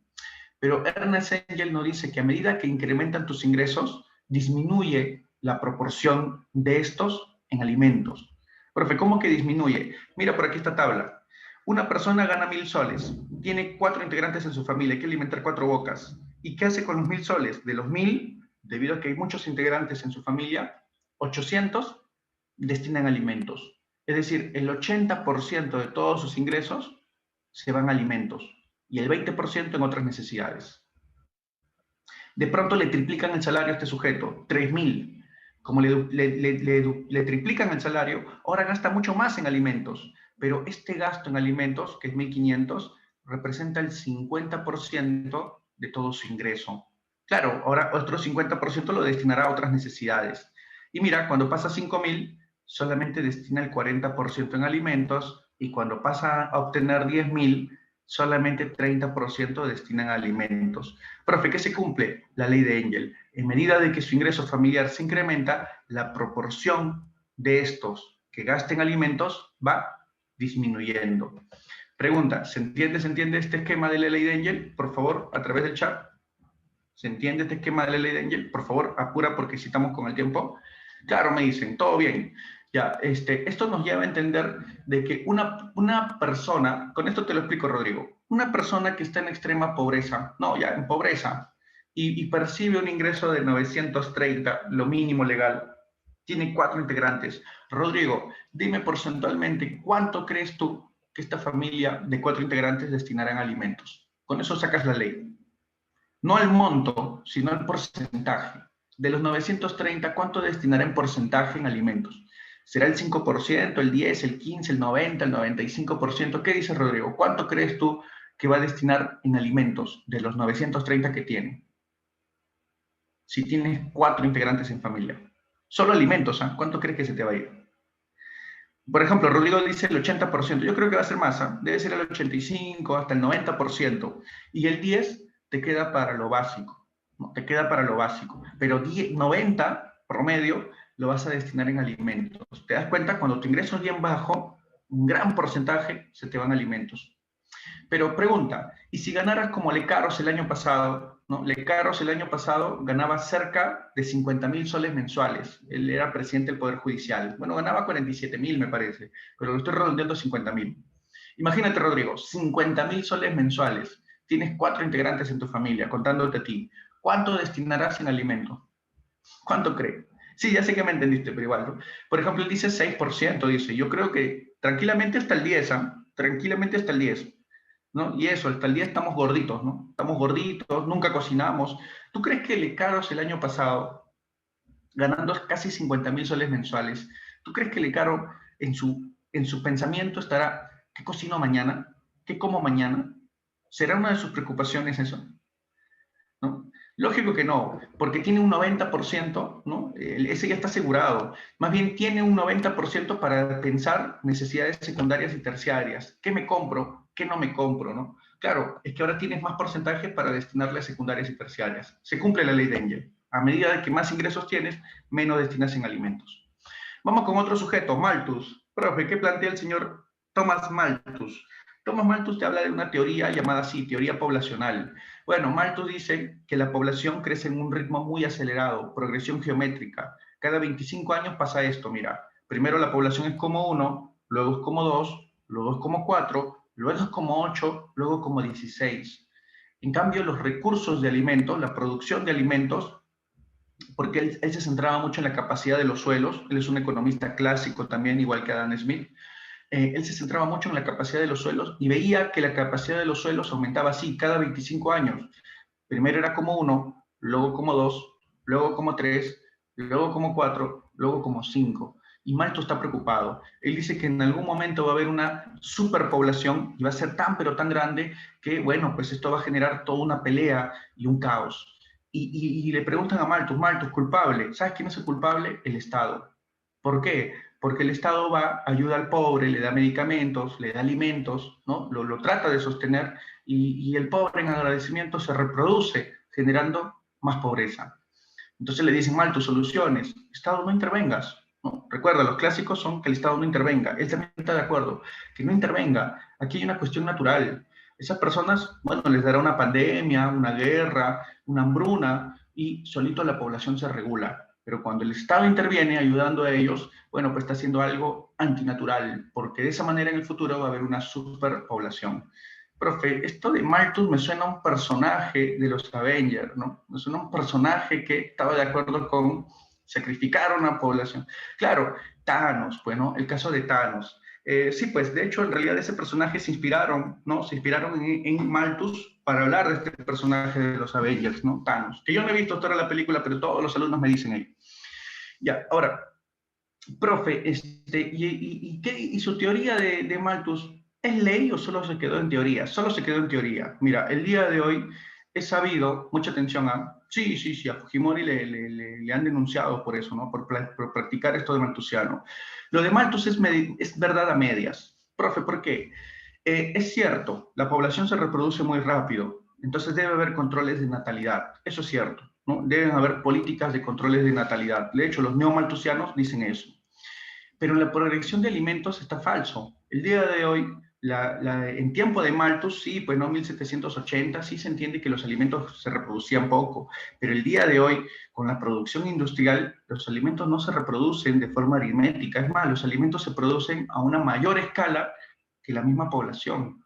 Pero Ernest Engels nos dice que a medida que incrementan tus ingresos, disminuye la proporción de estos en alimentos. Profe, ¿cómo que disminuye? Mira por aquí esta tabla. Una persona gana 1.000 soles, tiene 4 integrantes en su familia, hay que alimentar 4 bocas. ¿Y qué hace con los 1.000 soles? De los 1.000, debido a que hay muchos integrantes en su familia, 800 destinan alimentos. Es decir, el 80% de todos sus ingresos se van a alimentos y el 20% en otras necesidades. De pronto le triplican el salario a este sujeto, 3.000. Como le triplican el salario, ahora gasta mucho más en alimentos, pero este gasto en alimentos, que es 1.500, representa el 50% de todo su ingreso. Claro, ahora otro 50% lo destinará a otras necesidades. Y mira, cuando pasa 5.000, solamente destina el 40% en alimentos, y cuando pasa a obtener 10.000, solamente 30% destinan a alimentos. Profe, ¿qué se cumple? La ley de Engel. En medida de que su ingreso familiar se incrementa, la proporción de estos que gasten alimentos va disminuyendo. Pregunta, ¿se entiende este esquema de la ley de Engel? Por favor, a través del chat. ¿Se entiende este esquema de la ley de Engel? Por favor, apura porque si estamos con el tiempo. Claro, me dicen, todo bien. Ya, esto nos lleva a entender de que una persona, con esto te lo explico, Rodrigo, una persona que está en extrema pobreza, no, ya en pobreza, y percibe un ingreso de 930, lo mínimo legal, tiene 4 integrantes. Rodrigo, dime porcentualmente, ¿cuánto crees tú que esta familia de 4 integrantes destinarán a alimentos? Con eso sacas la ley. No el monto, sino el porcentaje. De los 930, ¿cuánto destinará en porcentaje en alimentos? ¿Será el 5%, el 10%, el 15%, el 90%, el 95%? ¿Qué dice Rodrigo? ¿Cuánto crees tú que va a destinar en alimentos de los 930 que tiene? Si tienes 4 integrantes en familia. Solo alimentos, ¿eh? ¿Cuánto crees que se te va a ir? Por ejemplo, Rodrigo dice el 80%. Yo creo que va a ser más, ¿eh? Debe ser el 85%, hasta el 90%. Y el 10% te queda para lo básico. ¿No? Te queda para lo básico. Pero 90 promedio lo vas a destinar en alimentos. ¿Te das cuenta? Cuando tu ingreso es bien bajo, un gran porcentaje se te van a alimentos. Pero pregunta, ¿y si ganaras como Lecaros el año pasado? ¿No? Lecaros el año pasado ganaba cerca de 50.000 soles mensuales. Él era presidente del Poder Judicial. Bueno, ganaba 47.000, me parece, pero lo estoy redondeando a 50.000. Imagínate, Rodrigo, 50.000 soles mensuales. Tienes 4 integrantes en tu familia, contándote a ti. ¿cuánto destinarás en alimentos? ¿Cuánto cree? Sí, ya sé que me entendiste, pero igual, ¿no? Por ejemplo, él dice 6%, dice, yo creo que tranquilamente hasta el 10, ¿ah? Tranquilamente hasta el 10, ¿no? Y eso, hasta el 10 estamos gorditos, ¿no? Estamos gorditos, nunca cocinamos. ¿Tú crees que Lecaros el año pasado, ganando casi 50.000 soles mensuales, ¿tú crees que Lecaro en su pensamiento estará, ¿qué cocino mañana? ¿Qué como mañana? ¿Será una de sus preocupaciones eso? ¿No? Lógico que no, porque tiene un 90%, ¿no? Ese ya está asegurado. Más bien tiene un 90% para pensar necesidades secundarias y terciarias. ¿Qué me compro? ¿Qué no me compro? ¿No? Claro, es que ahora tienes más porcentaje para destinarle a secundarias y terciarias. Se cumple la ley de Engel. A medida de que más ingresos tienes, menos destinas en alimentos. Vamos con otro sujeto, Malthus. Profe, ¿qué plantea el señor Thomas Malthus? Thomas Malthus te habla de una teoría llamada así, teoría poblacional. Bueno, Malthus dice que la población crece en un ritmo muy acelerado, progresión geométrica. Cada 25 años pasa esto, mira. Primero la población es como 1, luego es como 2, luego es como 4, luego es como 8, luego como 16. En cambio, los recursos de alimentos, la producción de alimentos, porque él se centraba mucho en la capacidad de los suelos, él es un economista clásico también, igual que Adam Smith, él se centraba mucho en la capacidad de los suelos y veía que la capacidad de los suelos aumentaba así cada 25 años. Primero era como 1, luego como 2, luego como 3, luego como 4, luego como 5. Y Malthus está preocupado. Él dice que en algún momento va a haber una superpoblación y va a ser tan pero tan grande que, bueno, pues esto va a generar toda una pelea y un caos. Y le preguntan a Malthus, Malthus, culpable. ¿Sabes quién es el culpable? El Estado. ¿Por qué? Porque el Estado va, ayuda al pobre, le da medicamentos, le da alimentos, ¿no? Lo trata de sostener y el pobre en agradecimiento se reproduce, generando más pobreza. Entonces le dicen, mal, tus soluciones, Estado, no intervengas. ¿No? Recuerda, los clásicos son que el Estado no intervenga. Él también está de acuerdo, que no intervenga. Aquí hay una cuestión natural. Esas personas, bueno, les dará una pandemia, una guerra, una hambruna, y solito la población se regula. Pero cuando el Estado interviene ayudando a ellos, bueno, pues está haciendo algo antinatural, porque de esa manera en el futuro va a haber una superpoblación. Profe, esto de Malthus me suena a un personaje de los Avengers, ¿no? Me suena a un personaje que estaba de acuerdo con sacrificar a una población. Claro, Thanos, pues, ¿no? El caso de Thanos. Sí, pues, de hecho, en realidad ese personaje se inspiraron, ¿no? Se inspiraron en Malthus para hablar de este personaje de los Avengers, ¿no? Thanos. Que yo no he visto toda la película, pero todos los alumnos me dicen ahí. Ya, ahora, profe, ¿y su teoría de Malthus es ley o solo se quedó en teoría? Solo se quedó en teoría. Mira, el día de hoy he sabido, mucha atención a, sí, sí, sí, a Fujimori le han denunciado por eso, ¿no? Por practicar esto de malthusiano. Lo de Malthus es verdad a medias. Profe, ¿por qué? Es cierto, la población se reproduce muy rápido, entonces debe haber controles de natalidad, eso es cierto, ¿no? Deben haber políticas de controles de natalidad. De hecho, los neomalthusianos dicen eso. Pero en la progresión de alimentos está falso. El día de hoy, en tiempo de Malthus, sí, pues no, 1780, sí se entiende que los alimentos se reproducían poco, pero el día de hoy, con la producción industrial, los alimentos no se reproducen de forma aritmética. Es más, los alimentos se producen a una mayor escala que la misma población.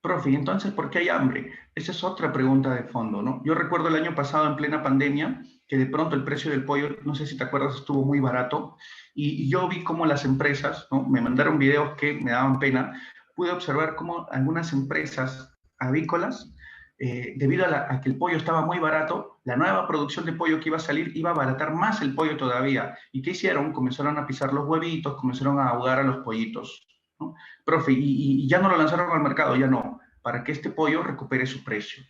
Profe, ¿y entonces por qué hay hambre? Esa es otra pregunta de fondo, ¿no? Yo recuerdo el año pasado, en plena pandemia, que de pronto el precio del pollo, no sé si te acuerdas, estuvo muy barato, y yo vi cómo las empresas, ¿no? Me mandaron videos que me daban pena, pude observar cómo algunas empresas avícolas, debido a que el pollo estaba muy barato, la nueva producción de pollo que iba a salir iba a abaratar más el pollo todavía. ¿Y qué hicieron? Comenzaron a pisar los huevitos, comenzaron a ahogar a los pollitos, ¿no? Profe, y ya no lo lanzaron al mercado, ya no, para que este pollo recupere su precio.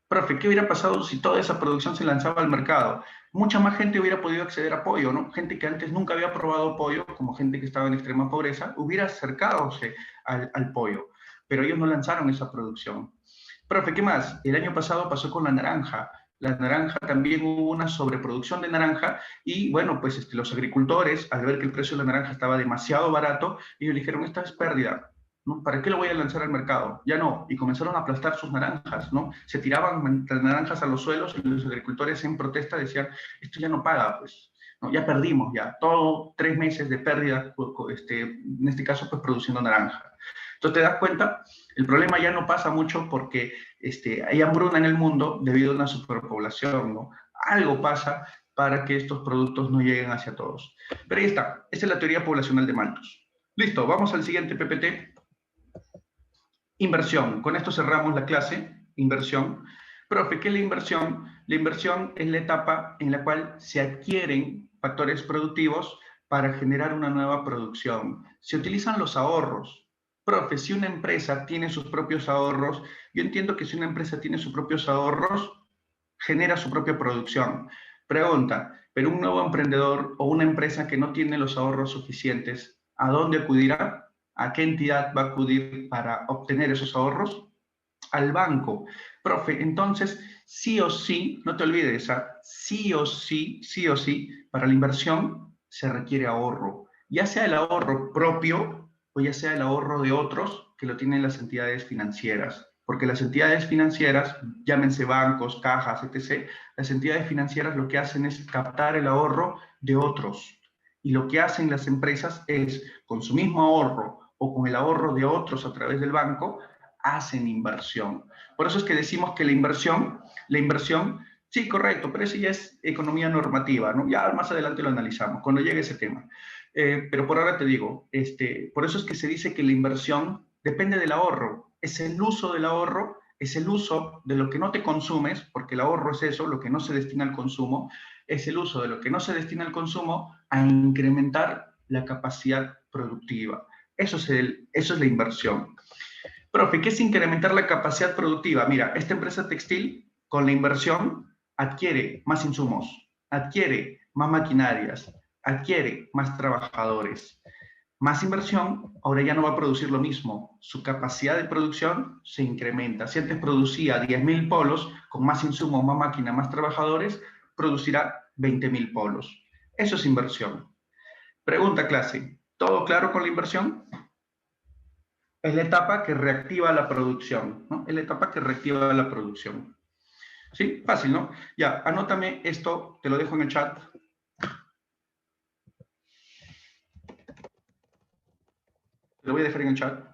Profe, ¿qué hubiera pasado si toda esa producción se lanzaba al mercado? Mucha más gente hubiera podido acceder a pollo, ¿no? Gente que antes nunca había probado pollo, como gente que estaba en extrema pobreza, hubiera acercadose al pollo, pero ellos no lanzaron esa producción. Profe, ¿qué más? El año pasado pasó con la naranja. La naranja también hubo una sobreproducción de naranja y bueno, pues los agricultores, al ver que el precio de la naranja estaba demasiado barato, ellos dijeron, esta es pérdida, ¿no? ¿Para qué lo voy a lanzar al mercado? Ya no, y comenzaron a aplastar sus naranjas, ¿no? Se tiraban las naranjas a los suelos y los agricultores en protesta decían, esto ya no paga, pues, ¿no? Ya perdimos, ya, todo 3 meses de pérdida, en este caso, pues produciendo naranja. Entonces, ¿te das cuenta? El problema ya no pasa mucho porque hay hambruna en el mundo debido a una superpoblación, ¿no? Algo pasa para que estos productos no lleguen hacia todos. Pero ahí está, esa es la teoría poblacional de Malthus. Listo, vamos al siguiente PPT. Inversión. Con esto cerramos la clase. Inversión. Profe, ¿qué es la inversión? La inversión es la etapa en la cual se adquieren factores productivos para generar una nueva producción. Se utilizan los ahorros. Profe, si una empresa tiene sus propios ahorros, yo entiendo que si una empresa tiene sus propios ahorros, genera su propia producción. Pregunta, pero un nuevo emprendedor o una empresa que no tiene los ahorros suficientes, ¿a dónde acudirá? ¿A qué entidad va a acudir para obtener esos ahorros? Al banco. Profe, entonces, sí o sí, no te olvides, sí o sí, para la inversión se requiere ahorro, ya sea el ahorro propio o ya sea el ahorro de otros que lo tienen las entidades financieras. Porque las entidades financieras, llámense bancos, cajas, etc., las entidades financieras lo que hacen es captar el ahorro de otros. Y lo que hacen las empresas es, con su mismo ahorro o con el ahorro de otros a través del banco, hacen inversión. Por eso es que decimos que la inversión, sí, correcto, pero eso ya es economía normativa, ¿no? Ya más adelante lo analizamos, cuando llegue ese tema. Pero por ahora te digo, por eso es que se dice que la inversión depende del ahorro, es el uso del ahorro, es el uso de lo que no te consumes, porque el ahorro es eso, lo que no se destina al consumo, es el uso de lo que no se destina al consumo a incrementar la capacidad productiva. Eso es la inversión. Profe, ¿qué es incrementar la capacidad productiva? Mira, esta empresa textil, con la inversión, adquiere más insumos, adquiere más maquinarias, adquiere más trabajadores. Más inversión, ahora ya no va a producir lo mismo. Su capacidad de producción se incrementa. Si antes producía 10.000 polos, con más insumos, más máquinas, más trabajadores, producirá 20.000 polos. Eso es inversión. Pregunta clase, ¿todo claro con la inversión? Es la etapa que reactiva la producción, ¿no? Es la etapa que reactiva la producción. ¿Sí? Fácil, ¿no? Ya, anótame esto, te lo dejo en el chat. Te lo voy a dejar en el chat.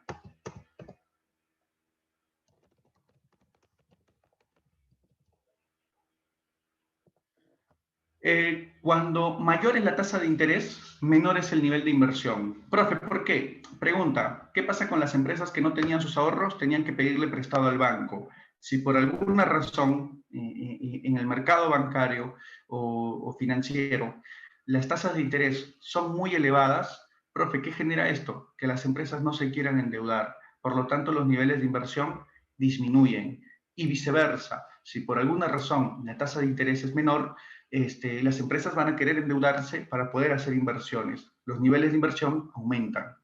Cuando mayor es la tasa de interés, menor es el nivel de inversión. Profe, ¿por qué? Pregunta, ¿qué pasa con las empresas que no tenían sus ahorros? Tenían que pedirle prestado al banco. Si por alguna razón en el mercado bancario o financiero las tasas de interés son muy elevadas, profe, ¿qué genera esto? Que las empresas no se quieran endeudar. Por lo tanto, los niveles de inversión disminuyen. Y viceversa, si por alguna razón la tasa de interés es menor, las empresas van a querer endeudarse para poder hacer inversiones. Los niveles de inversión aumentan.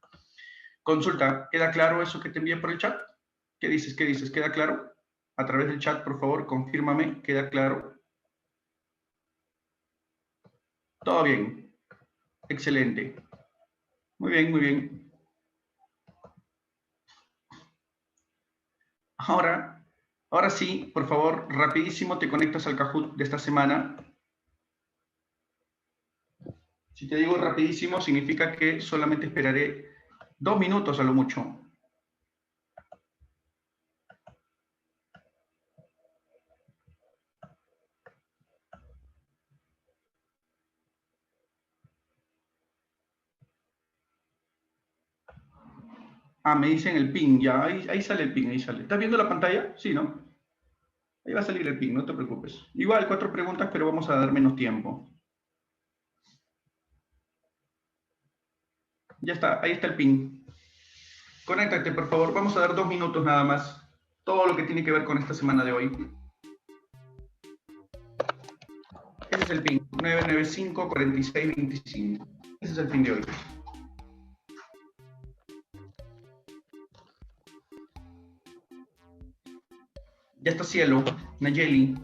Consulta, ¿queda claro eso que te envié por el chat? ¿Qué dices? ¿Qué dices? ¿Queda claro? A través del chat, por favor, confírmame, ¿queda claro? Todo bien. Excelente. Muy bien, muy bien. Ahora sí, por favor, rapidísimo te conectas al Kahoot de esta semana. Si te digo rapidísimo, significa que solamente esperaré 2 minutos a lo mucho. Ah, me dicen el ping, ya, ahí sale el ping, ahí sale. ¿Estás viendo la pantalla? Sí, ¿no? Ahí va a salir el ping, no te preocupes. Igual, 4 preguntas, pero vamos a dar menos tiempo. Ya está, ahí está el ping. Conéctate, por favor, vamos a dar 2 minutos nada más. Todo lo que tiene que ver con esta semana de hoy. Ese es el ping, 995-4625. Ese es el ping de hoy. Ya está Cielo, Nayeli.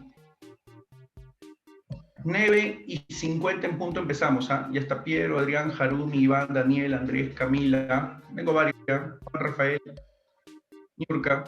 9:50 en punto empezamos, ¿ah? Ya está Piero, Adrián, Harumi, Iván, Daniel, Andrés, Camila. Vengo varios, ¿ya? Juan Rafael, Niurka.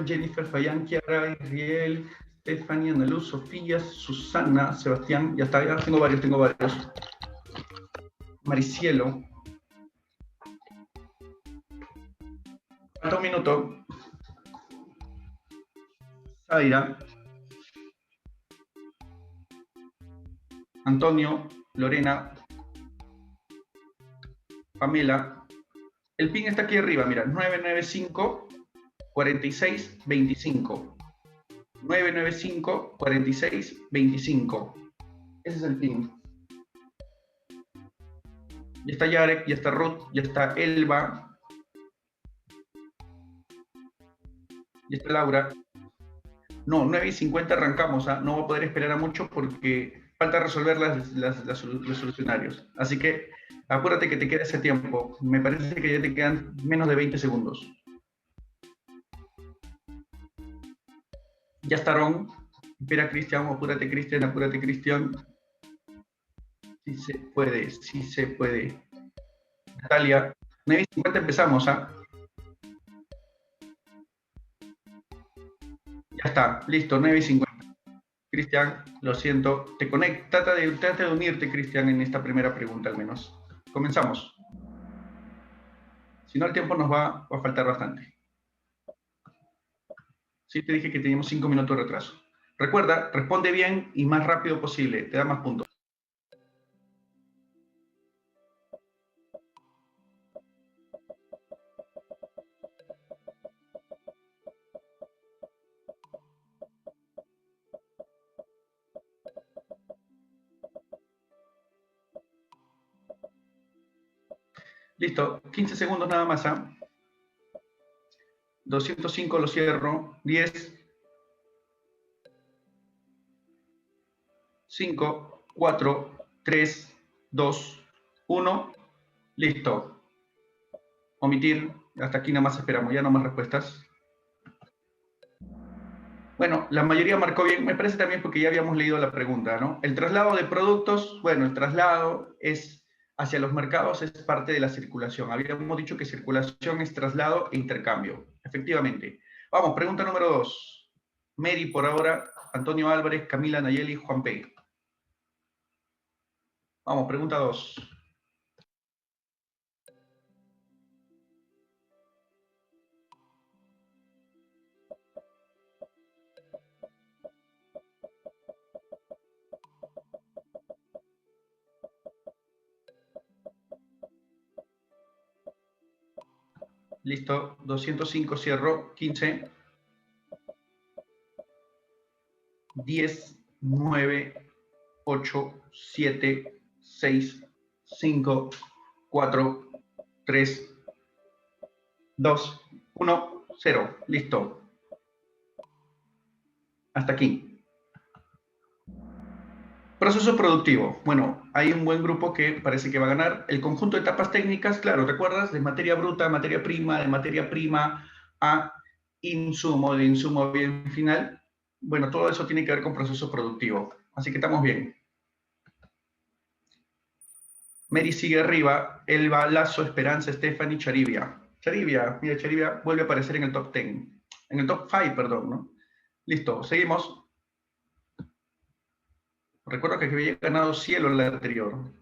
Jennifer, Fayán, Kiara, Israel, Stephanie, Analuz, Sofía, Susana, Sebastián, ya está, ya tengo varios. Maricielo. Falta un minuto. Zaira. Antonio, Lorena, Pamela. El pin está aquí arriba, mira, 995 46 25. 995 46 25. Ese es el pin. Ya está Yarek, ya está Ruth, ya está Elba, ya está Laura. No, 9:50 arrancamos, ¿eh? No voy a poder esperar a mucho porque falta resolver los solucionarios. Así que acuérdate que te queda ese tiempo. Me parece que ya te quedan menos de 20 segundos. Ya está Ron. Espera, Cristian, apúrate, Cristian, apúrate, Cristian. Sí se puede, sí se puede. Natalia, 9:50 empezamos, ¿ah? Ya está, listo, 9:50. Cristian, lo siento, trata de unirte, Cristian, en esta primera pregunta al menos. Comenzamos. Si no, el tiempo nos va a faltar bastante. Sí, te dije que teníamos 5 minutos de retraso. Recuerda, responde bien y más rápido posible, te da más puntos. Listo, 15 segundos nada más, ¿ah? 205 lo cierro, 10, 5, 4, 3, 2, 1, listo. Omitir, hasta aquí nada más esperamos, ya no más respuestas. Bueno, la mayoría marcó bien, me parece también porque ya habíamos leído la pregunta, ¿no? El traslado de productos, bueno, el traslado es hacia los mercados, es parte de la circulación. Habíamos dicho que circulación es traslado e intercambio, efectivamente. Vamos, pregunta número 2. Mary por ahora, Antonio Álvarez, Camila Nayeli, Juan P. Vamos, pregunta 2. Listo, 205 cierro, 15, 10, 9, 8, 7, 6, 5, 4, 3, 2, 1, 0. Listo. Hasta aquí. Proceso productivo. Bueno, hay un buen grupo que parece que va a ganar. El conjunto de etapas técnicas, claro, ¿recuerdas? De materia bruta a materia prima, de materia prima a insumo, de insumo a bien final. Bueno, todo eso tiene que ver con proceso productivo. Así que estamos bien. Mary sigue arriba. Elba, Lazo, Esperanza, Stephanie, Charibia. Charibia, mira, Charibia vuelve a aparecer en el top 10. En el top 5, perdón, ¿no? Listo, seguimos. Recuerdo que había ganado Cielo en la anterior.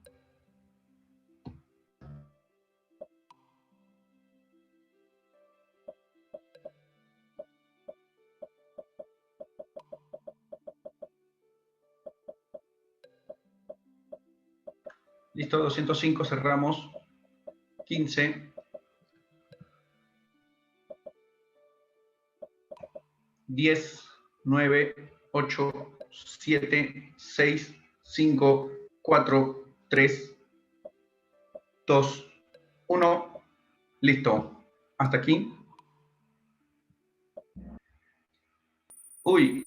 Listo, 205 cerramos. 15. 10, 9, 8, 7, 6, 5, 4, 3, 2, 1. Listo. Hasta aquí. Uy,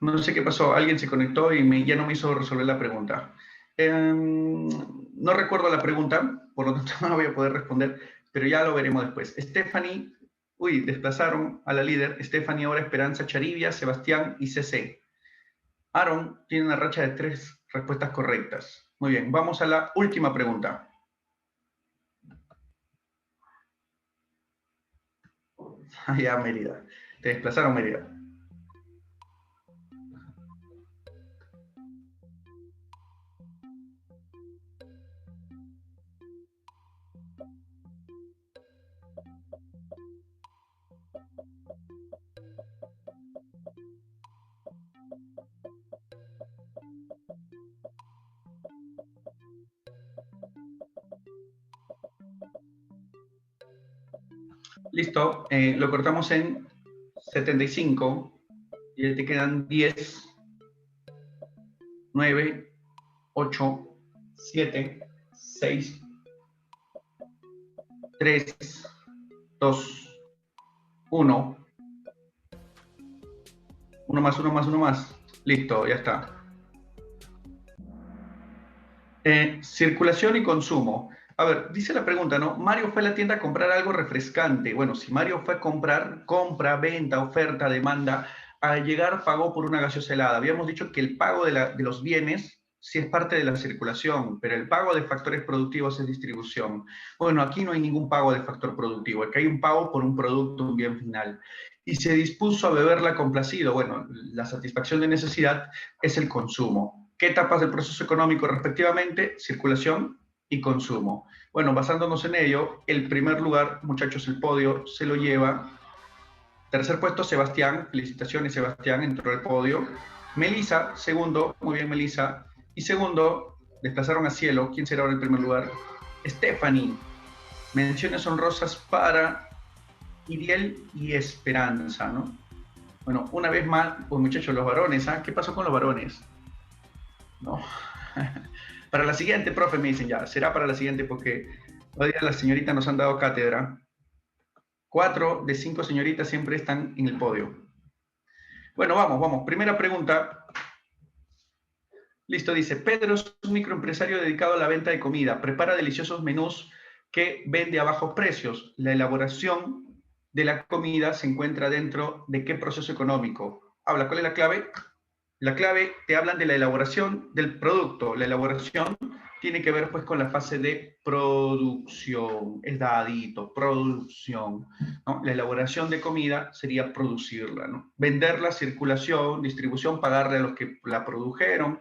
no sé qué pasó. Alguien se conectó y ya no me hizo resolver la pregunta. No recuerdo la pregunta, por lo tanto no la voy a poder responder, pero ya lo veremos después. Stephanie, desplazaron a la líder. Stephanie ahora Esperanza, Charibia, Sebastián y CC. Aaron tiene una racha de 3 respuestas correctas. Muy bien, vamos a la última pregunta. Allá a Mérida. Te desplazaron a Mérida. Listo, lo cortamos en 75 y ahí te quedan 10, 9, 8, 7, 6, 3, 2, 1. Uno más, uno más, uno más. Listo, ya está. Circulación y consumo. A ver, dice la pregunta, ¿no? Mario fue a la tienda a comprar algo refrescante. Bueno, si Mario fue a comprar, compra, venta, oferta, demanda, al llegar pagó por una gaseosa helada. Habíamos dicho que el pago de los bienes sí es parte de la circulación, pero el pago de factores productivos es distribución. Bueno, aquí no hay ningún pago de factor productivo, aquí hay un pago por un producto, un bien final. Y se dispuso a beberla complacido. Bueno, la satisfacción de necesidad es el consumo. ¿Qué etapas del proceso económico respectivamente? Circulación y consumo. Bueno, basándonos en ello, el primer lugar, muchachos, el podio se lo lleva. Tercer puesto, Sebastián. Felicitaciones, Sebastián, entró al podio. Melissa, segundo. Muy bien, Melissa. Y segundo, desplazaron a Cielo. ¿Quién será ahora el primer lugar? Stephanie. Menciones honrosas para Iriel y Esperanza, ¿no? Bueno, una vez más, pues muchachos, los varones, ¿ah? ¿Qué pasó con los varones? No. Para la siguiente, profe, me dicen ya, será para la siguiente porque hoy día las señoritas nos han dado cátedra. 4 de 5 señoritas siempre están en el podio. Bueno, vamos, vamos. Primera pregunta. Listo, dice, Pedro es un microempresario dedicado a la venta de comida. Prepara deliciosos menús que vende a bajos precios. La elaboración de la comida se encuentra dentro de qué proceso económico. Habla, ¿cuál es la clave? La clave, te hablan de la elaboración del producto. La elaboración tiene que ver pues con la fase de producción. Es dadito, producción, ¿no? La elaboración de comida sería producirla, ¿no? Venderla, circulación, distribución, pagarle a los que la produjeron.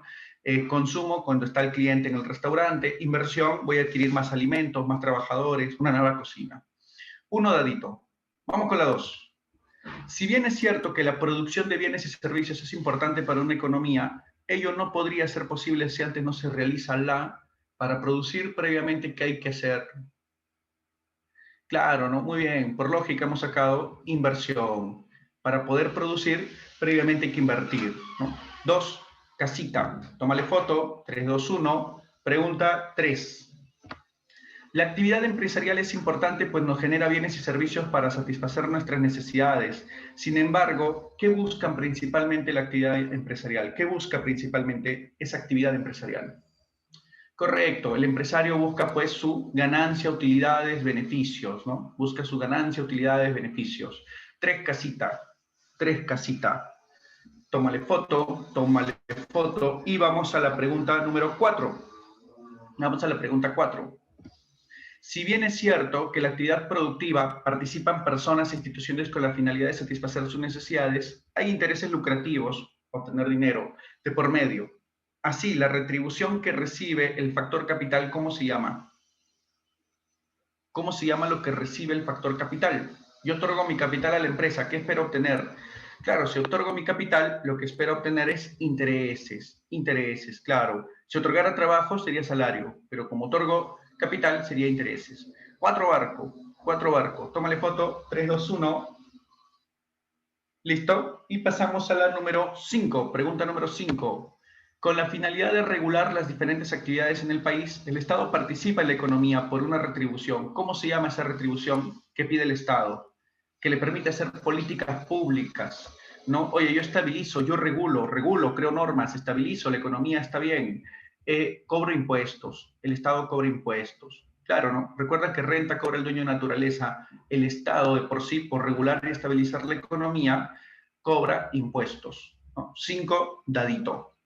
Consumo, cuando está el cliente en el restaurante. Inversión, voy a adquirir más alimentos, más trabajadores, una nueva cocina. Uno dadito. Vamos con la 2. Si bien es cierto que la producción de bienes y servicios es importante para una economía, ello no podría ser posible si antes no se realiza para producir previamente, ¿qué hay que hacer? Claro, ¿no? Muy bien, por lógica hemos sacado inversión. Para poder producir, previamente hay que invertir, ¿no? 2, casita. Tómale foto, 3, 2, 1. Pregunta 3. La actividad empresarial es importante pues nos genera bienes y servicios para satisfacer nuestras necesidades. Sin embargo, ¿qué buscan principalmente la actividad empresarial? ¿Qué busca principalmente esa actividad empresarial? Correcto, el empresario busca pues su ganancia, utilidades, beneficios, ¿no? Busca su ganancia, utilidades, beneficios. 3 casita, 3 casita. Tómale foto y vamos a la pregunta número 4. Vamos a la pregunta 4. Si bien es cierto que la actividad productiva participan personas e instituciones con la finalidad de satisfacer sus necesidades, hay intereses lucrativos, obtener dinero, de por medio. Así, la retribución que recibe el factor capital, ¿cómo se llama? ¿Cómo se llama lo que recibe el factor capital? Yo otorgo mi capital a la empresa, ¿qué espero obtener? Claro, si otorgo mi capital, lo que espero obtener es intereses. Intereses, claro. Si otorgara trabajo sería salario, pero como otorgo capital sería intereses. 4 barcos. Tómale foto, 3, 2, 1. ¿Listo? Y pasamos a la número 5, pregunta número 5. Con la finalidad de regular las diferentes actividades en el país, el Estado participa en la economía por una retribución. ¿Cómo se llama esa retribución que pide el Estado? Que le permite hacer políticas públicas, ¿no? Oye, yo estabilizo, yo regulo, creo normas, estabilizo, la economía está bien. Cobro impuestos, el Estado cobra impuestos. Claro, ¿no? Recuerda que renta cobra el dueño de naturaleza. El Estado de por sí, por regular y estabilizar la economía, cobra impuestos, ¿no? 5, dadito.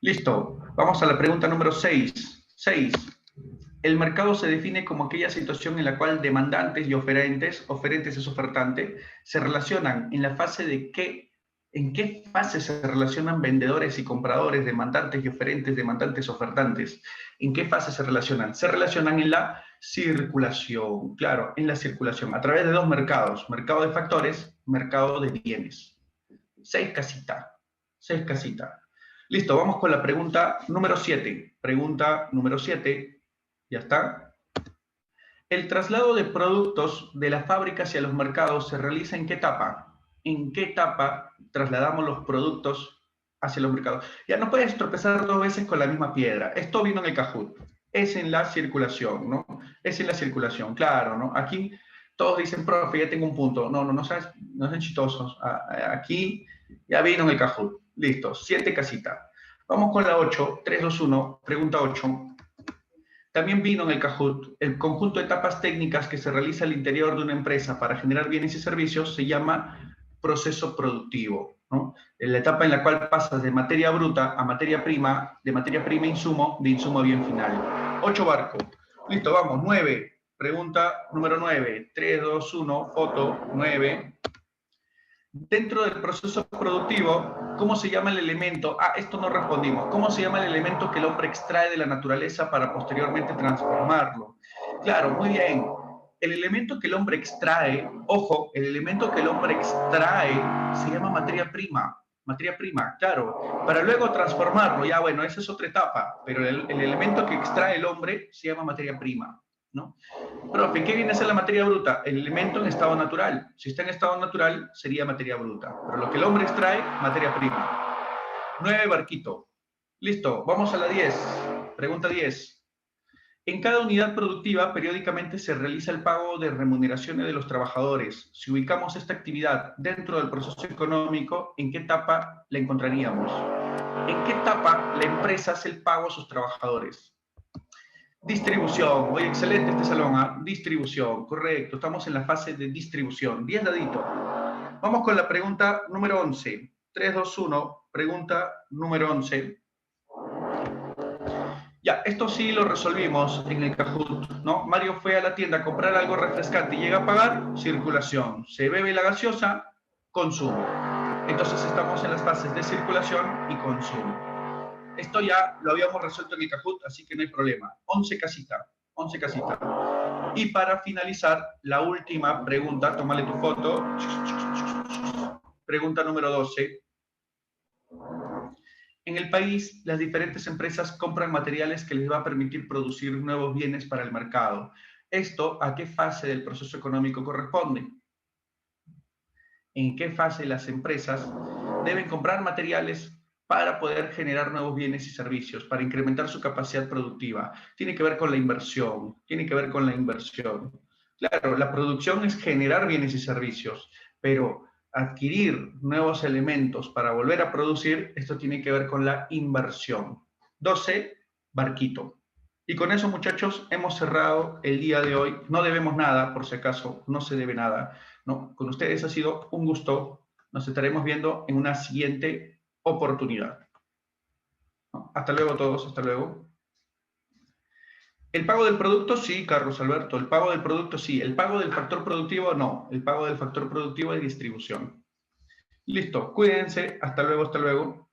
Listo. Vamos a la pregunta número 6. 6. El mercado se define como aquella situación en la cual demandantes y oferentes es ofertante, se relacionan en la fase de en qué fase se relacionan vendedores y compradores, demandantes y oferentes, demandantes, ofertantes. ¿En qué fase se relacionan? Se relacionan en la circulación, claro, en la circulación, a través de dos mercados, mercado de factores, mercado de bienes. 6 casitas, 6 casitas. Listo, vamos con la pregunta número 7. Pregunta número 7. ¿Ya está? El traslado de productos de la fábrica hacia los mercados se realiza ¿en qué etapa? ¿En qué etapa trasladamos los productos hacia los mercados? Ya no puedes tropezar dos veces con la misma piedra. Esto vino en el Kahoot. Es en la circulación, ¿no? Es en la circulación, claro, ¿no? Aquí todos dicen, profe, ya tengo un punto. No sean chistosos. Aquí ya vino en el Kahoot. Listo, 7 casitas. Vamos con la 8, 3, 2, 1, pregunta 8. También vino en el Kahoot, el conjunto de etapas técnicas que se realiza al interior de una empresa para generar bienes y servicios se llama proceso productivo, ¿no? La etapa en la cual pasas de materia bruta a materia prima, de materia prima a insumo, de insumo a bien final. 8 barcos. Listo, vamos, 9. Pregunta número 9. 3, 2, 1, foto, 9. Dentro del proceso productivo, ¿cómo se llama el elemento? Esto no respondimos. ¿Cómo se llama el elemento que el hombre extrae de la naturaleza para posteriormente transformarlo? Claro, muy bien. El elemento que el hombre extrae, ojo, el elemento que el hombre extrae se llama materia prima. Materia prima, claro. Para luego transformarlo, ya bueno, esa es otra etapa, pero el elemento que extrae el hombre se llama materia prima, ¿no? Profe, ¿qué viene a ser la materia bruta? El elemento en estado natural. Si está en estado natural, sería materia bruta. Pero lo que el hombre extrae, materia prima. 9 barquito. Listo, vamos a la 10. Pregunta 10. En cada unidad productiva, periódicamente se realiza el pago de remuneraciones de los trabajadores. Si ubicamos esta actividad dentro del proceso económico, ¿en qué etapa la encontraríamos? ¿En qué etapa la empresa hace el pago a sus trabajadores? Distribución. Oye, excelente este salón, ¿eh? Distribución, correcto. Estamos en la fase de distribución. 10 daditos. Vamos con la pregunta número 11. 3, 2, 1. Pregunta número 11. Ya, esto sí lo resolvimos en el Kahoot, ¿no? Mario fue a la tienda a comprar algo refrescante y llega a pagar, circulación. Se bebe la gaseosa, consumo. Entonces estamos en las fases de circulación y consumo. Esto ya lo habíamos resuelto en el Kahoot, así que no hay problema. 11 casitas, 11 casitas. Y para finalizar, la última pregunta, tómale tu foto. Pregunta número 12. En el país, las diferentes empresas compran materiales que les va a permitir producir nuevos bienes para el mercado. ¿Esto a qué fase del proceso económico corresponde? ¿En qué fase las empresas deben comprar materiales para poder generar nuevos bienes y servicios, para incrementar su capacidad productiva? Tiene que ver con la inversión, tiene que ver con la inversión. Claro, la producción es generar bienes y servicios, pero adquirir nuevos elementos para volver a producir, esto tiene que ver con la inversión. 12, barquito. Y con eso, muchachos, hemos cerrado el día de hoy. No debemos nada, por si acaso, no se debe nada, ¿no? Con ustedes ha sido un gusto. Nos estaremos viendo en una siguiente oportunidad. ¿No? Hasta luego todos, hasta luego. El pago del producto, sí, Carlos Alberto. El pago del producto, sí. El pago del factor productivo, no. El pago del factor productivo es distribución. Listo, cuídense. Hasta luego, hasta luego.